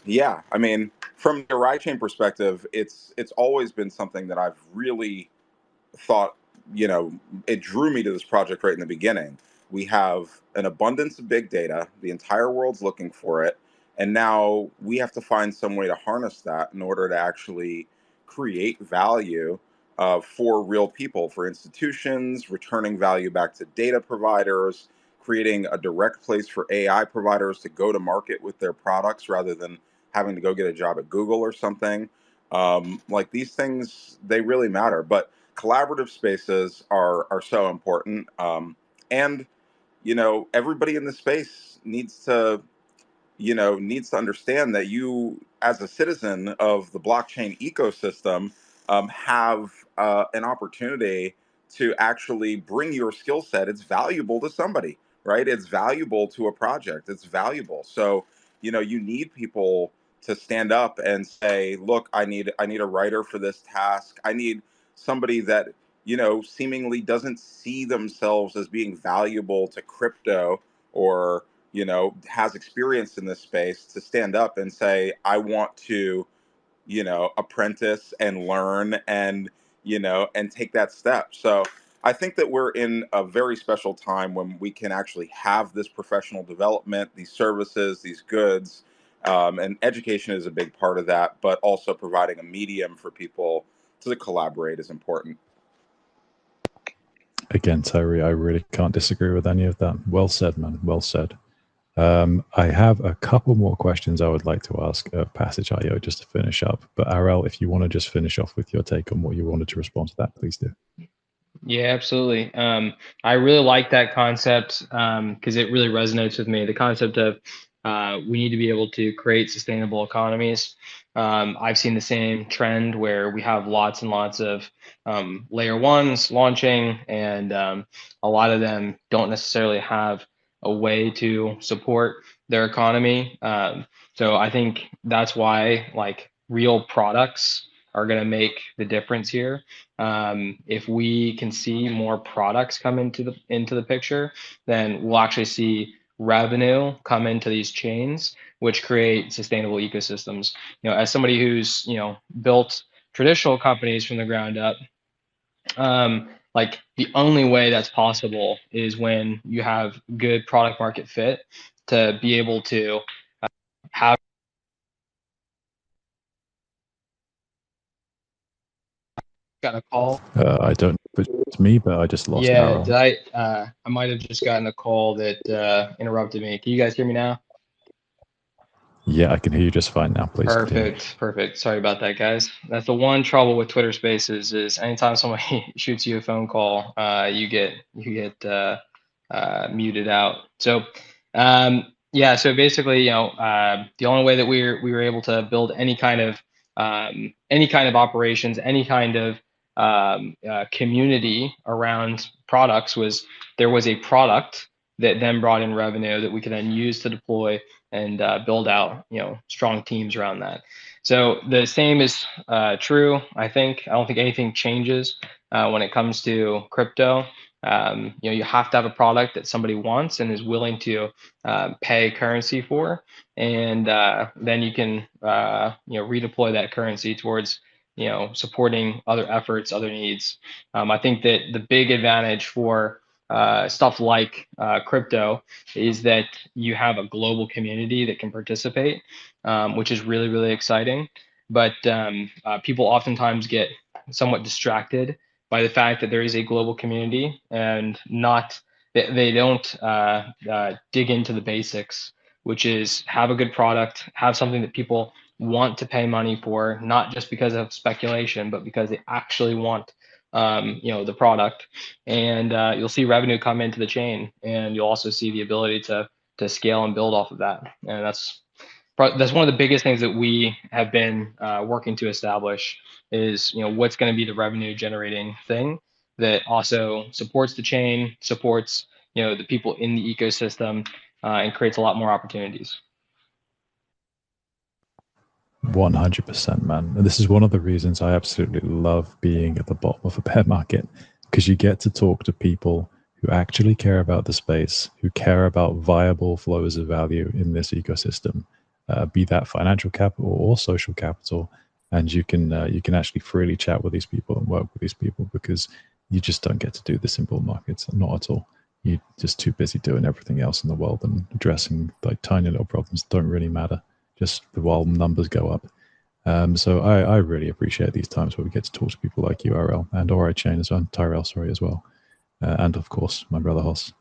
yeah, I mean, from the ride chain perspective, it's always been something that I've really thought, it drew me to this project right in the beginning. We have an abundance of big data, the entire world's looking for it, and now we have to find some way to harness that in order to actually create value for real people, for institutions, returning value back to data providers, creating a direct place for AI providers to go to market with their products rather than having to go get a job at Google or something. Like these things, they really matter. But collaborative spaces are so important, and everybody in the space needs to understand that you, as a citizen of the blockchain ecosystem, have an opportunity to actually bring your skill set. It's valuable to somebody, right? It's valuable to a project. It's valuable. So, you need people to stand up and say, look, I need a writer for this task. I need somebody that, seemingly doesn't see themselves as being valuable to crypto, or has experience in this space, to stand up and say, I want to, apprentice and learn and take that step. So I think that we're in a very special time when we can actually have this professional development, these services, these goods, and education is a big part of that, but also providing a medium for people to collaborate is important. Again, Tyree, I really can't disagree with any of that. Well said, man. Well said. I have a couple more questions I would like to ask Passage IO just to finish up. But Arel, if you want to just finish off with your take on what you wanted to respond to that, please do. Yeah, absolutely. I really like that concept because it really resonates with me. The concept of we need to be able to create sustainable economies. I've seen the same trend where we have lots and lots of layer ones launching, and a lot of them don't necessarily have a way to support their economy. So I think that's why like real products are going to make the difference here. If we can see more products come into the picture, then we'll actually see revenue come into these chains, which create sustainable ecosystems. As somebody who's built traditional companies from the ground up, like the only way that's possible is when you have good product market fit to be able to have. Got a call. I don't know if it's me, but I just lost Yeah, Arel. I might have just gotten a call that interrupted me. Can you guys hear me now? Yeah, I can hear you just fine now. Please continue. Perfect. Sorry about that, guys. That's the one trouble with Twitter Spaces is anytime somebody shoots you a phone call, you get muted out. So Yeah, so basically, the only way that we were able to build any kind of operations, any kind of community around products was there was a product that then brought in revenue that we could then use to deploy and build out, strong teams around that. So the same is true. I don't think anything changes when it comes to crypto. You have to have a product that somebody wants and is willing to pay currency for, and then you can redeploy that currency towards supporting other efforts, other needs. I think that the big advantage for stuff like crypto is that you have a global community that can participate, which is really, really exciting. But people oftentimes get somewhat distracted by the fact that there is a global community and they don't dig into the basics, which is have a good product, have something that people want to pay money for, not just because of speculation, but because they actually want the product. And you'll see revenue come into the chain, and you'll also see the ability to scale and build off of that. And that's one of the biggest things that we have been working to establish is what's going to be the revenue generating thing that also supports the chain, supports the people in the ecosystem, and creates a lot more opportunities. 100%, man. And this is one of the reasons I absolutely love being at the bottom of a bear market, because you get to talk to people who actually care about the space, who care about viable flows of value in this ecosystem, be that financial capital or social capital. And you can actually freely chat with these people and work with these people, because you just don't get to do this in bull markets, not at all. You're just too busy doing everything else in the world and addressing like tiny little problems that don't really matter, just while numbers go up. So I really appreciate these times where we get to talk to people like you, Arel, and Chain as well, Tyrell, sorry, as well. And of course, my brother Hoss.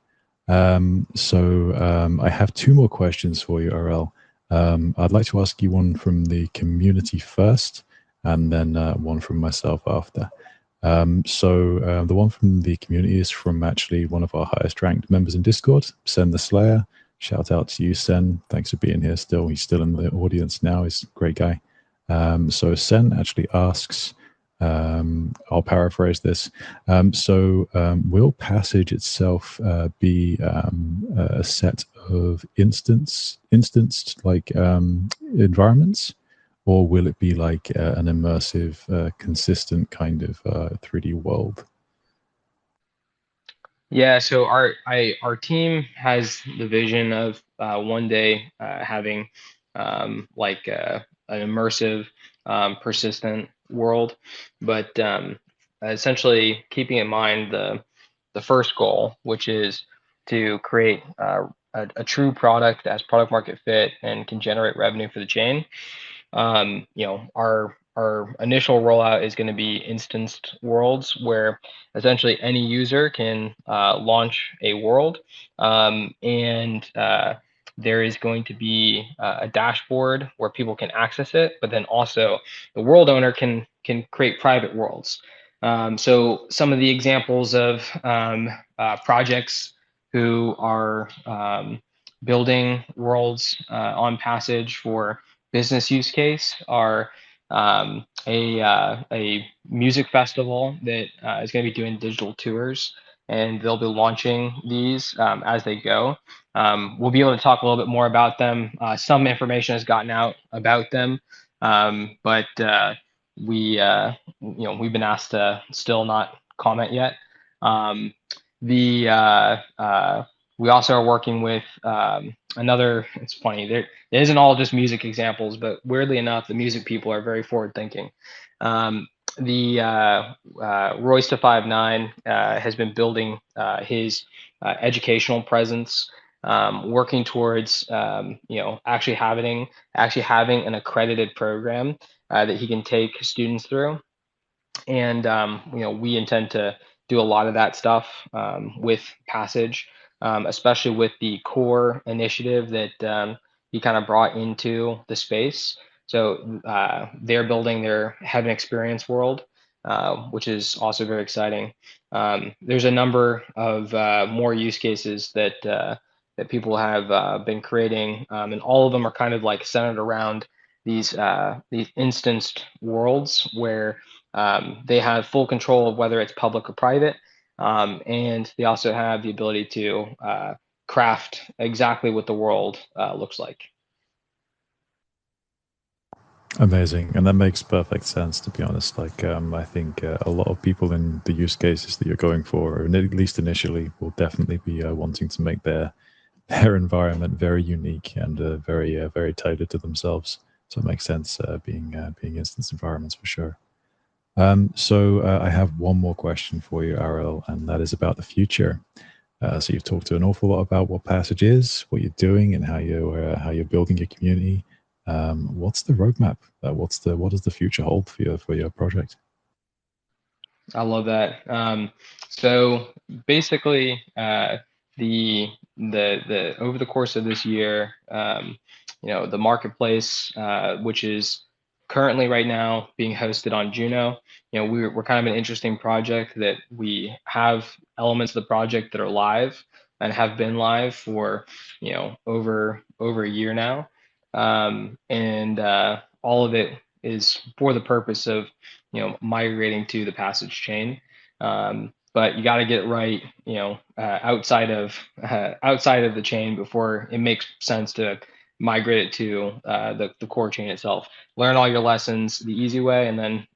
So I have two more questions for you, Arel. I'd like to ask you one from the community first, and then one from myself after. So the one from the community is from actually one of our highest ranked members in Discord, Sen the Slayer. Shout out to you, Sen. Thanks for being here still. He's still in the audience now. He's a great guy. So Sen actually asks, I'll paraphrase this. Will Passage itself be a set of instanced like environments, or will it be like an immersive, consistent kind of 3D world? Yeah, so our team has the vision of one day having like an immersive, persistent world, but essentially keeping in mind the first goal, which is to create a true product that has product market fit and can generate revenue for the chain. Our initial rollout is going to be instanced worlds where essentially any user can launch a world, and there is going to be a dashboard where people can access it, but then also the world owner can create private worlds. So some of the examples of projects who are building worlds on Passage for business use case are a music festival that is going to be doing digital tours, and they'll be launching these as they go. We'll be able to talk a little bit more about them. Some information has gotten out about them, but we've been asked to still not comment yet. We also are working with another. It's funny, there it isn't all just music examples, but weirdly enough, the music people are very forward thinking. Royce to 59 has been building his educational presence, working towards actually having an accredited program that he can take students through, and we intend to do a lot of that stuff with Passage, especially with the core initiative that he kind of brought into the space. So they're building their Heaven Experience world, which is also very exciting. There's a number of more use cases that that people have been creating, and all of them are kind of like centered around these instanced worlds where they have full control of whether it's public or private, and they also have the ability to craft exactly what the world looks like. Amazing, and that makes perfect sense, to be honest. Like, I think a lot of people in the use cases that you're going for, and at least initially, will definitely be wanting to make their environment very unique and very tailored to themselves. So it makes sense being instance environments for sure. So I have one more question for you, Arel, and that is about the future. So you've talked an awful lot about what Passage is, what you're doing, and how you're building your community. What's the roadmap? What does the future hold for your project? I love that. So basically, the over the course of this year, the marketplace, which is currently right now being hosted on Juno, we're kind of an interesting project that we have elements of the project that are live and have been live for over a year now, and all of it is for the purpose of migrating to the Passage chain. But you got to get it right, outside of the chain before it makes sense to migrate it to the core chain itself. Learn all your lessons the easy way, and then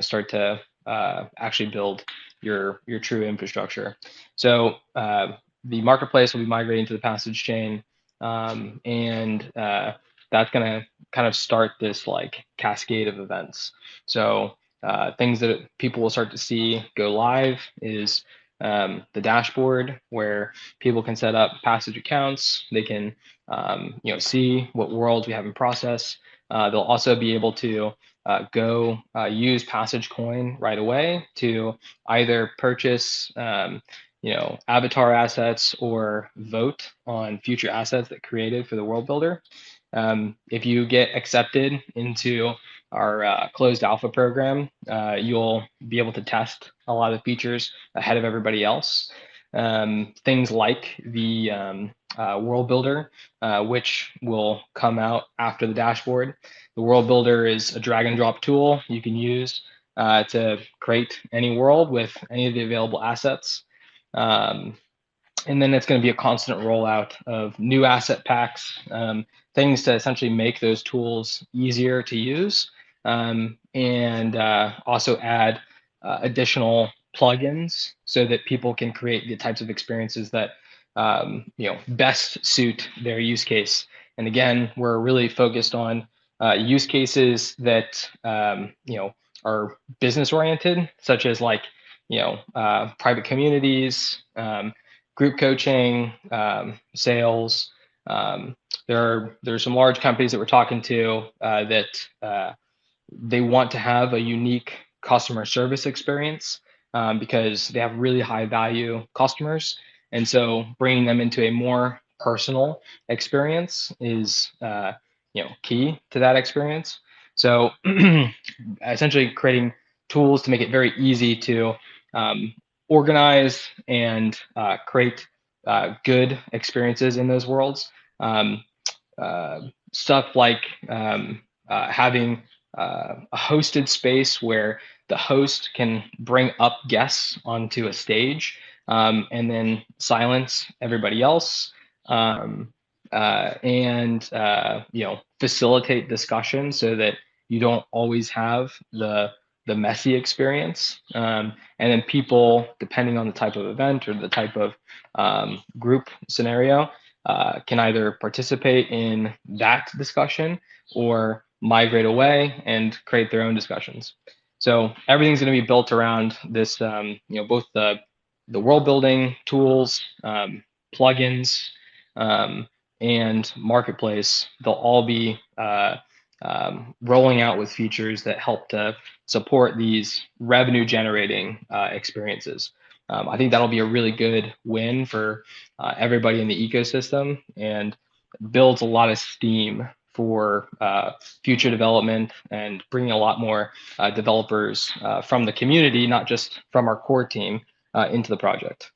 start to actually build your true infrastructure. So the marketplace will be migrating to the Passage chain, and that's going to kind of start this like cascade of events. So things that people will start to see go live is the dashboard, where people can set up Passage accounts. They can see what worlds we have in process. They'll also be able to go use Passage coin right away to either purchase avatar assets or vote on future assets that created for the world builder. If you get accepted into our closed alpha program, you'll be able to test a lot of features ahead of everybody else. Things like the world builder, which will come out after the dashboard. The world builder is a drag and drop tool you can use to create any world with any of the available assets. And then it's going to be a constant rollout of new asset packs, things to essentially make those tools easier to use, and also add additional plugins so that people can create the types of experiences that best suit their use case. And again, we're really focused on use cases that are business oriented, such as like private communities, group coaching, sales. There's some large companies that we're talking to that they want to have a unique customer service experience because they have really high value customers. And so bringing them into a more personal experience is key to that experience. So essentially creating tools to make it very easy to organize and create good experiences in those worlds. Stuff like having a hosted space where the host can bring up guests onto a stage and then silence everybody else, and facilitate discussion so that you don't always have the messy experience. And then people, depending on the type of event or the type of group scenario, can either participate in that discussion or migrate away and create their own discussions. So everything's going to be built around this, both the world building tools, plugins, and marketplace. They'll all be rolling out with features that help to support these revenue generating experiences. I think that'll be a really good win for everybody in the ecosystem and builds a lot of steam for future development and bringing a lot more developers from the community, not just from our core team, into the project.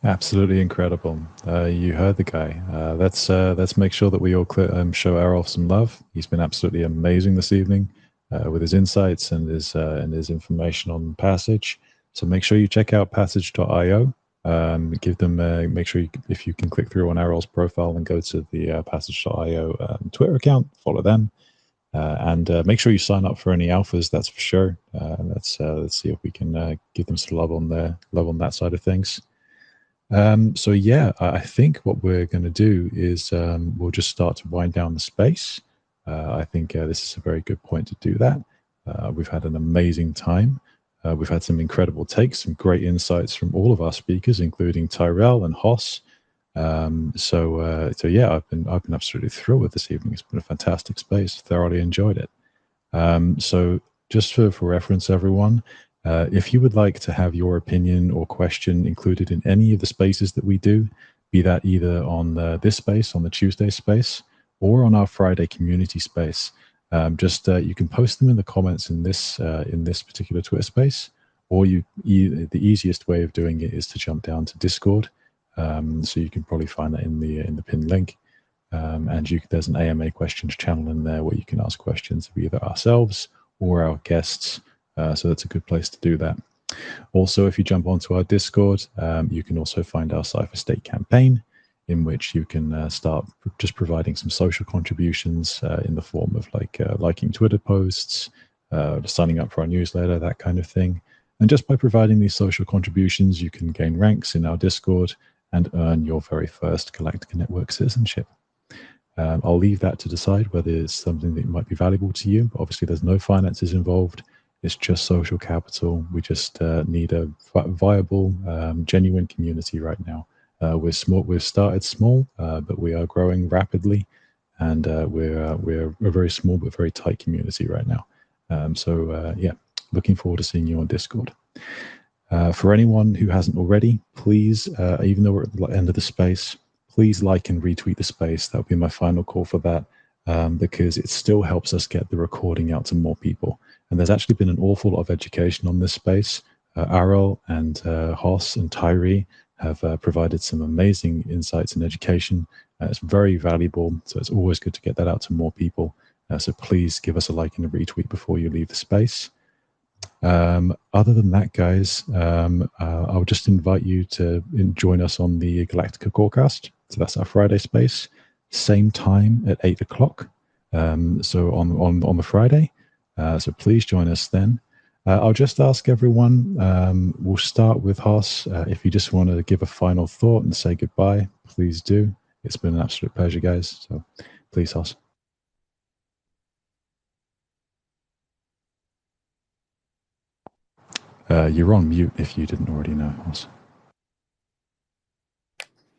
Absolutely incredible. You heard the guy. Let's make sure that we all show Arel some love. He's been absolutely amazing this evening with his insights and his information on Passage. So make sure you check out Passage.io. Give them make sure if you can click through on Arel's profile and go to the Passage.io Twitter account, follow them. And make sure you sign up for any alphas. That's for sure. Let's see if we can give them some love on that side of things. So yeah, I think what we're going to do is we'll just start to wind down the space. I think this is a very good point to do that. We've had an amazing time. We've had some incredible takes, some great insights from all of our speakers, including Tyrell and Hoss. So yeah, I've been absolutely thrilled with this evening. It's been a fantastic space. Thoroughly enjoyed it. So just for reference, everyone, if you would like to have your opinion or question included in any of the spaces that we do, be that either on this space, on the Tuesday space, or on our Friday community space, you can post them in the comments in this particular Twitter space, or the easiest way of doing it is to jump down to Discord. So you can probably find that in the pinned link. And there's an AMA questions channel in there where you can ask questions of either ourselves or our guests. So that's a good place to do that. Also, if you jump onto our Discord, you can also find our Cypher State campaign, in which you can start just providing some social contributions in the form of liking Twitter posts, signing up for our newsletter, that kind of thing. And just by providing these social contributions, you can gain ranks in our Discord and earn your very first Galactica Network citizenship. I'll leave that to decide whether it's something that might be valuable to you. But obviously, there's no finances involved. It's just social capital. We just need a viable, genuine community right now. We're small. We've started small, but we are growing rapidly, and we're a very small but very tight community right now. So yeah, looking forward to seeing you on Discord. For anyone who hasn't already, please, even though we're at the end of the space, please like and retweet the space. That would be my final call for that, because it still helps us get the recording out to more people. And there's actually been an awful lot of education on this space. Arel and Hoss and Tyree have provided some amazing insights and education. It's very valuable, so it's always good to get that out to more people. So please give us a like and a retweet before you leave the space. Other than that, guys, I'll just invite you to join us on the Galactica Corecast. So that's our Friday space, same time at 8 o'clock. So on the Friday. So please join us then. I'll just ask everyone, we'll start with Hoss. If you just want to give a final thought and say goodbye, please do. It's been an absolute pleasure, guys. So please, Hoss. You're on mute if you didn't already know, Hoss.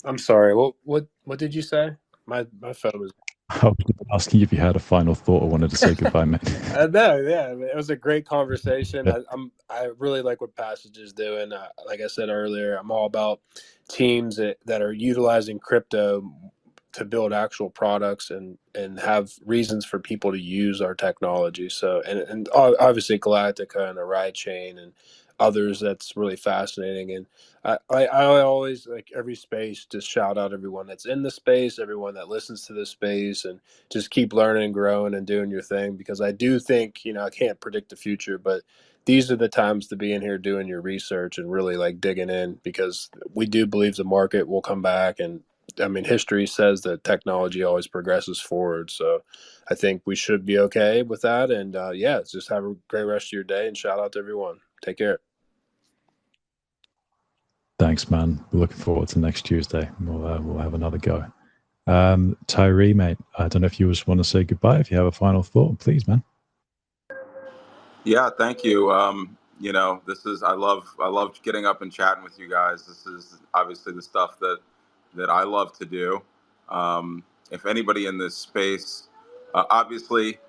I'm sorry. What did you say? My phone was. I was asking if you had a final thought or wanted to say goodbye, mate. No, yeah, it was a great conversation. I really like what Passage is doing. Like I said earlier, I'm all about teams that are utilizing crypto to build actual products and have reasons for people to use our technology. So and obviously Galactica and the Ride Chain and others, that's really fascinating. And I always, like every space, just shout out everyone that's in the space, everyone that listens to this space, and just keep learning and growing and doing your thing, because I do think, I can't predict the future, but these are the times to be in here doing your research and really like digging in, because we do believe the market will come back. And I mean, history says that technology always progresses forward. So I think we should be okay with that. And yeah, just have a great rest of your day, and shout out to everyone. Take care. Thanks, man. We're looking forward to next Tuesday. We'll have another go. Tyree, mate, I don't know if you just want to say goodbye. If you have a final thought, please, man. Yeah, thank you. This is I love getting up and chatting with you guys. This is obviously the stuff that I love to do. If anybody in this space, obviously,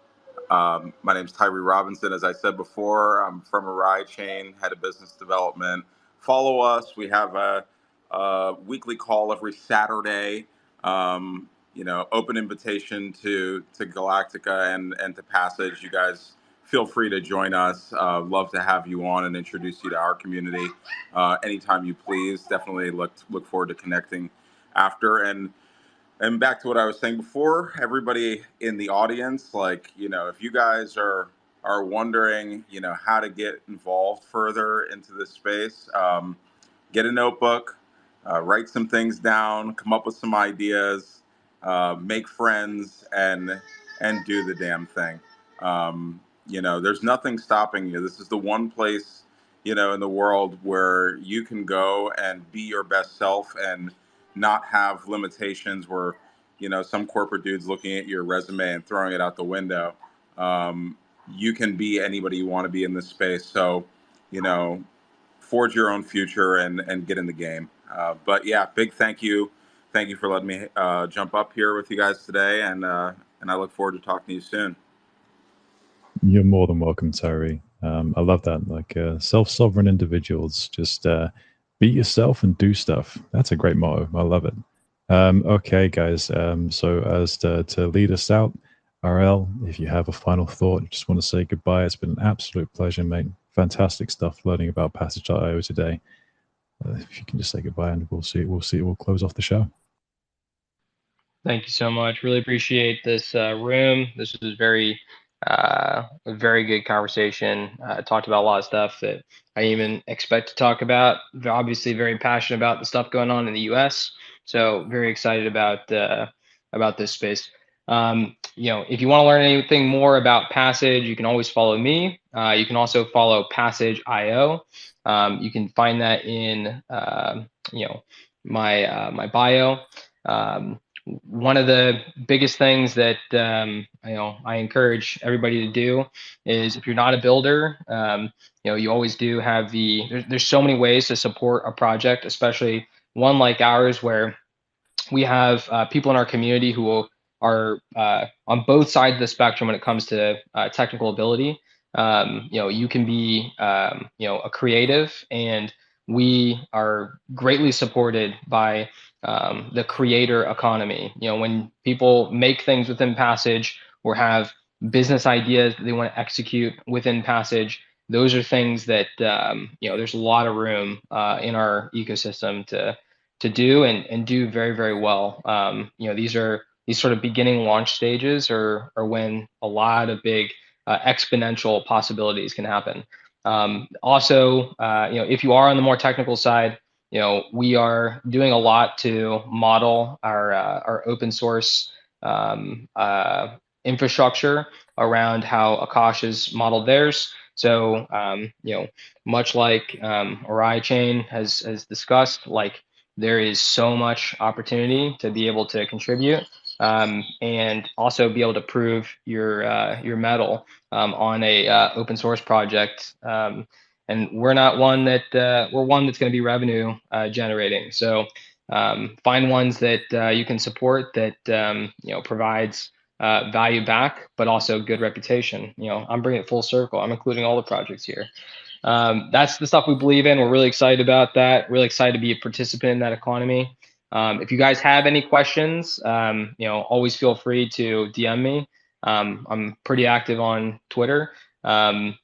my name is Tyree Robinson. As I said before, I'm from Ride Chain, head of business development. Follow us. We have a weekly call every Saturday. Open invitation to Galactica and to Passage. You guys feel free to join us. Love to have you on and introduce you to our community anytime you please. Definitely look forward to connecting after. And back to what I was saying before, everybody in the audience, like, if you guys are wondering, how to get involved further into this space, get a notebook, write some things down, come up with some ideas, make friends, and do the damn thing. There's nothing stopping you. This is the one place, in the world where you can go and be your best self and not have limitations where, some corporate dude's looking at your resume and throwing it out the window. You can be anybody you want to be in this space. So, forge your own future and get in the game. But yeah, big thank you. Thank you for letting me jump up here with you guys today. And I look forward to talking to you soon. You're more than welcome, Tyree. I love that. Like self-sovereign individuals, just be yourself and do stuff. That's a great motto. I love it. Okay, guys. So as to lead us out, RL, if you have a final thought, just want to say goodbye. It's been an absolute pleasure, mate. Fantastic stuff learning about Passage.io today. If you can just say goodbye, and we'll close off the show. Thank you so much. Really appreciate this room. This was a very good conversation. Talked about a lot of stuff that I even expect to talk about. Obviously, very passionate about the stuff going on in the U.S. So very excited about this space. If you want to learn anything more about Passage, you can always follow me. You can also follow Passage.io. You can find that in my bio. One of the biggest things that I encourage everybody to do is, if you're not a builder, you always do have there's so many ways to support a project, especially one like ours where we have people in our community who are on both sides of the spectrum when it comes to technical ability. You can be a creative, and we are greatly supported by the creator economy. When people make things within Passage or have business ideas that they want to execute within Passage, those are things that there's a lot of room in our ecosystem to do and do very, very well. These sort of beginning launch stages are when a lot of big exponential possibilities can happen. Also, if you are on the more technical side, we are doing a lot to model our open source infrastructure around how Akash has modeled theirs. So, much like Arai Chain has discussed, like, there is so much opportunity to be able to contribute and also be able to prove your mettle on a open source project. And we're not one that we're one that's going to be revenue generating. So find ones that you can support that provides value back, but also good reputation. I'm bringing it full circle. I'm including all the projects here. That's the stuff we believe in. We're really excited about that. Really excited to be a participant in that economy. If you guys have any questions, always feel free to DM me. I'm pretty active on Twitter. I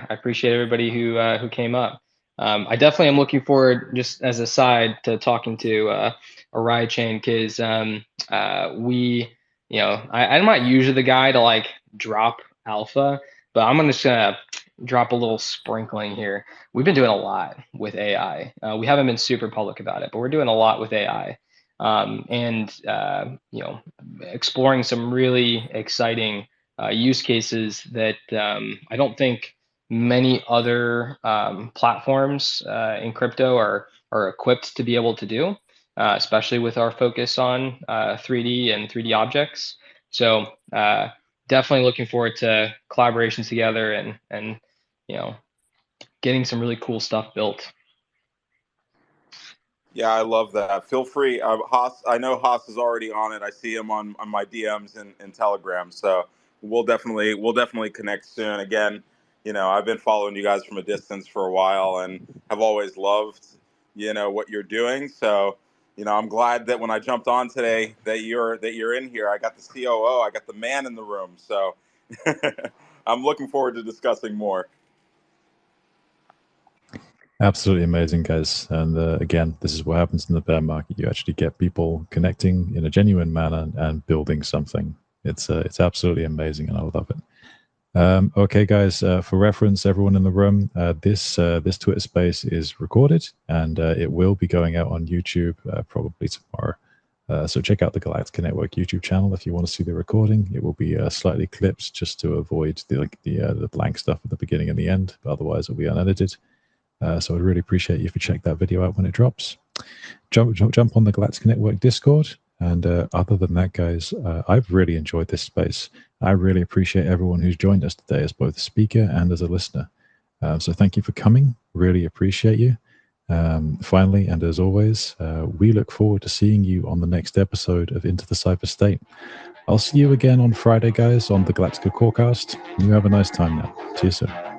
appreciate everybody who came up. I definitely am looking forward, just as a side, to talking to Arai Chain, because I'm not usually the guy to like drop alpha, but I'm just gonna drop a little sprinkling here. We've been doing a lot with AI. We haven't been super public about it, but we're doing a lot with AI, exploring some really exciting use cases that I don't think many other platforms in crypto are equipped to be able to do, especially with our focus on 3D and 3D objects. So definitely looking forward to collaborations together and getting some really cool stuff built. Yeah, I love that. Feel free. Haas, I know Haas is already on it. I see him on my DMs in Telegram. So we'll definitely connect soon. Again, I've been following you guys from a distance for a while and have always loved, what you're doing. So, I'm glad that when I jumped on today that you're in here. I got the COO, I got the man in the room. So I'm looking forward to discussing more. Absolutely amazing, guys. And again, this is what happens in the bear market. You actually get people connecting in a genuine manner and building something. It's absolutely amazing, and I love it. Okay, guys. For reference, everyone in the room, this Twitter space is recorded, and it will be going out on YouTube probably tomorrow. So check out the Galactica Network YouTube channel if you want to see the recording. It will be slightly clipped just to avoid the blank stuff at the beginning and the end. But otherwise, it'll be unedited. So I'd really appreciate you if you check that video out when it drops. Jump on the Galactica Network Discord. And other than that, guys, I've really enjoyed this space. I really appreciate everyone who's joined us today as both a speaker and as a listener. So thank you for coming. Really appreciate you. Finally, and as always, we look forward to seeing you on the next episode of Into the Cypher State. I'll see you again on Friday, guys, on the Galactica Corecast. You have a nice time now. See you soon.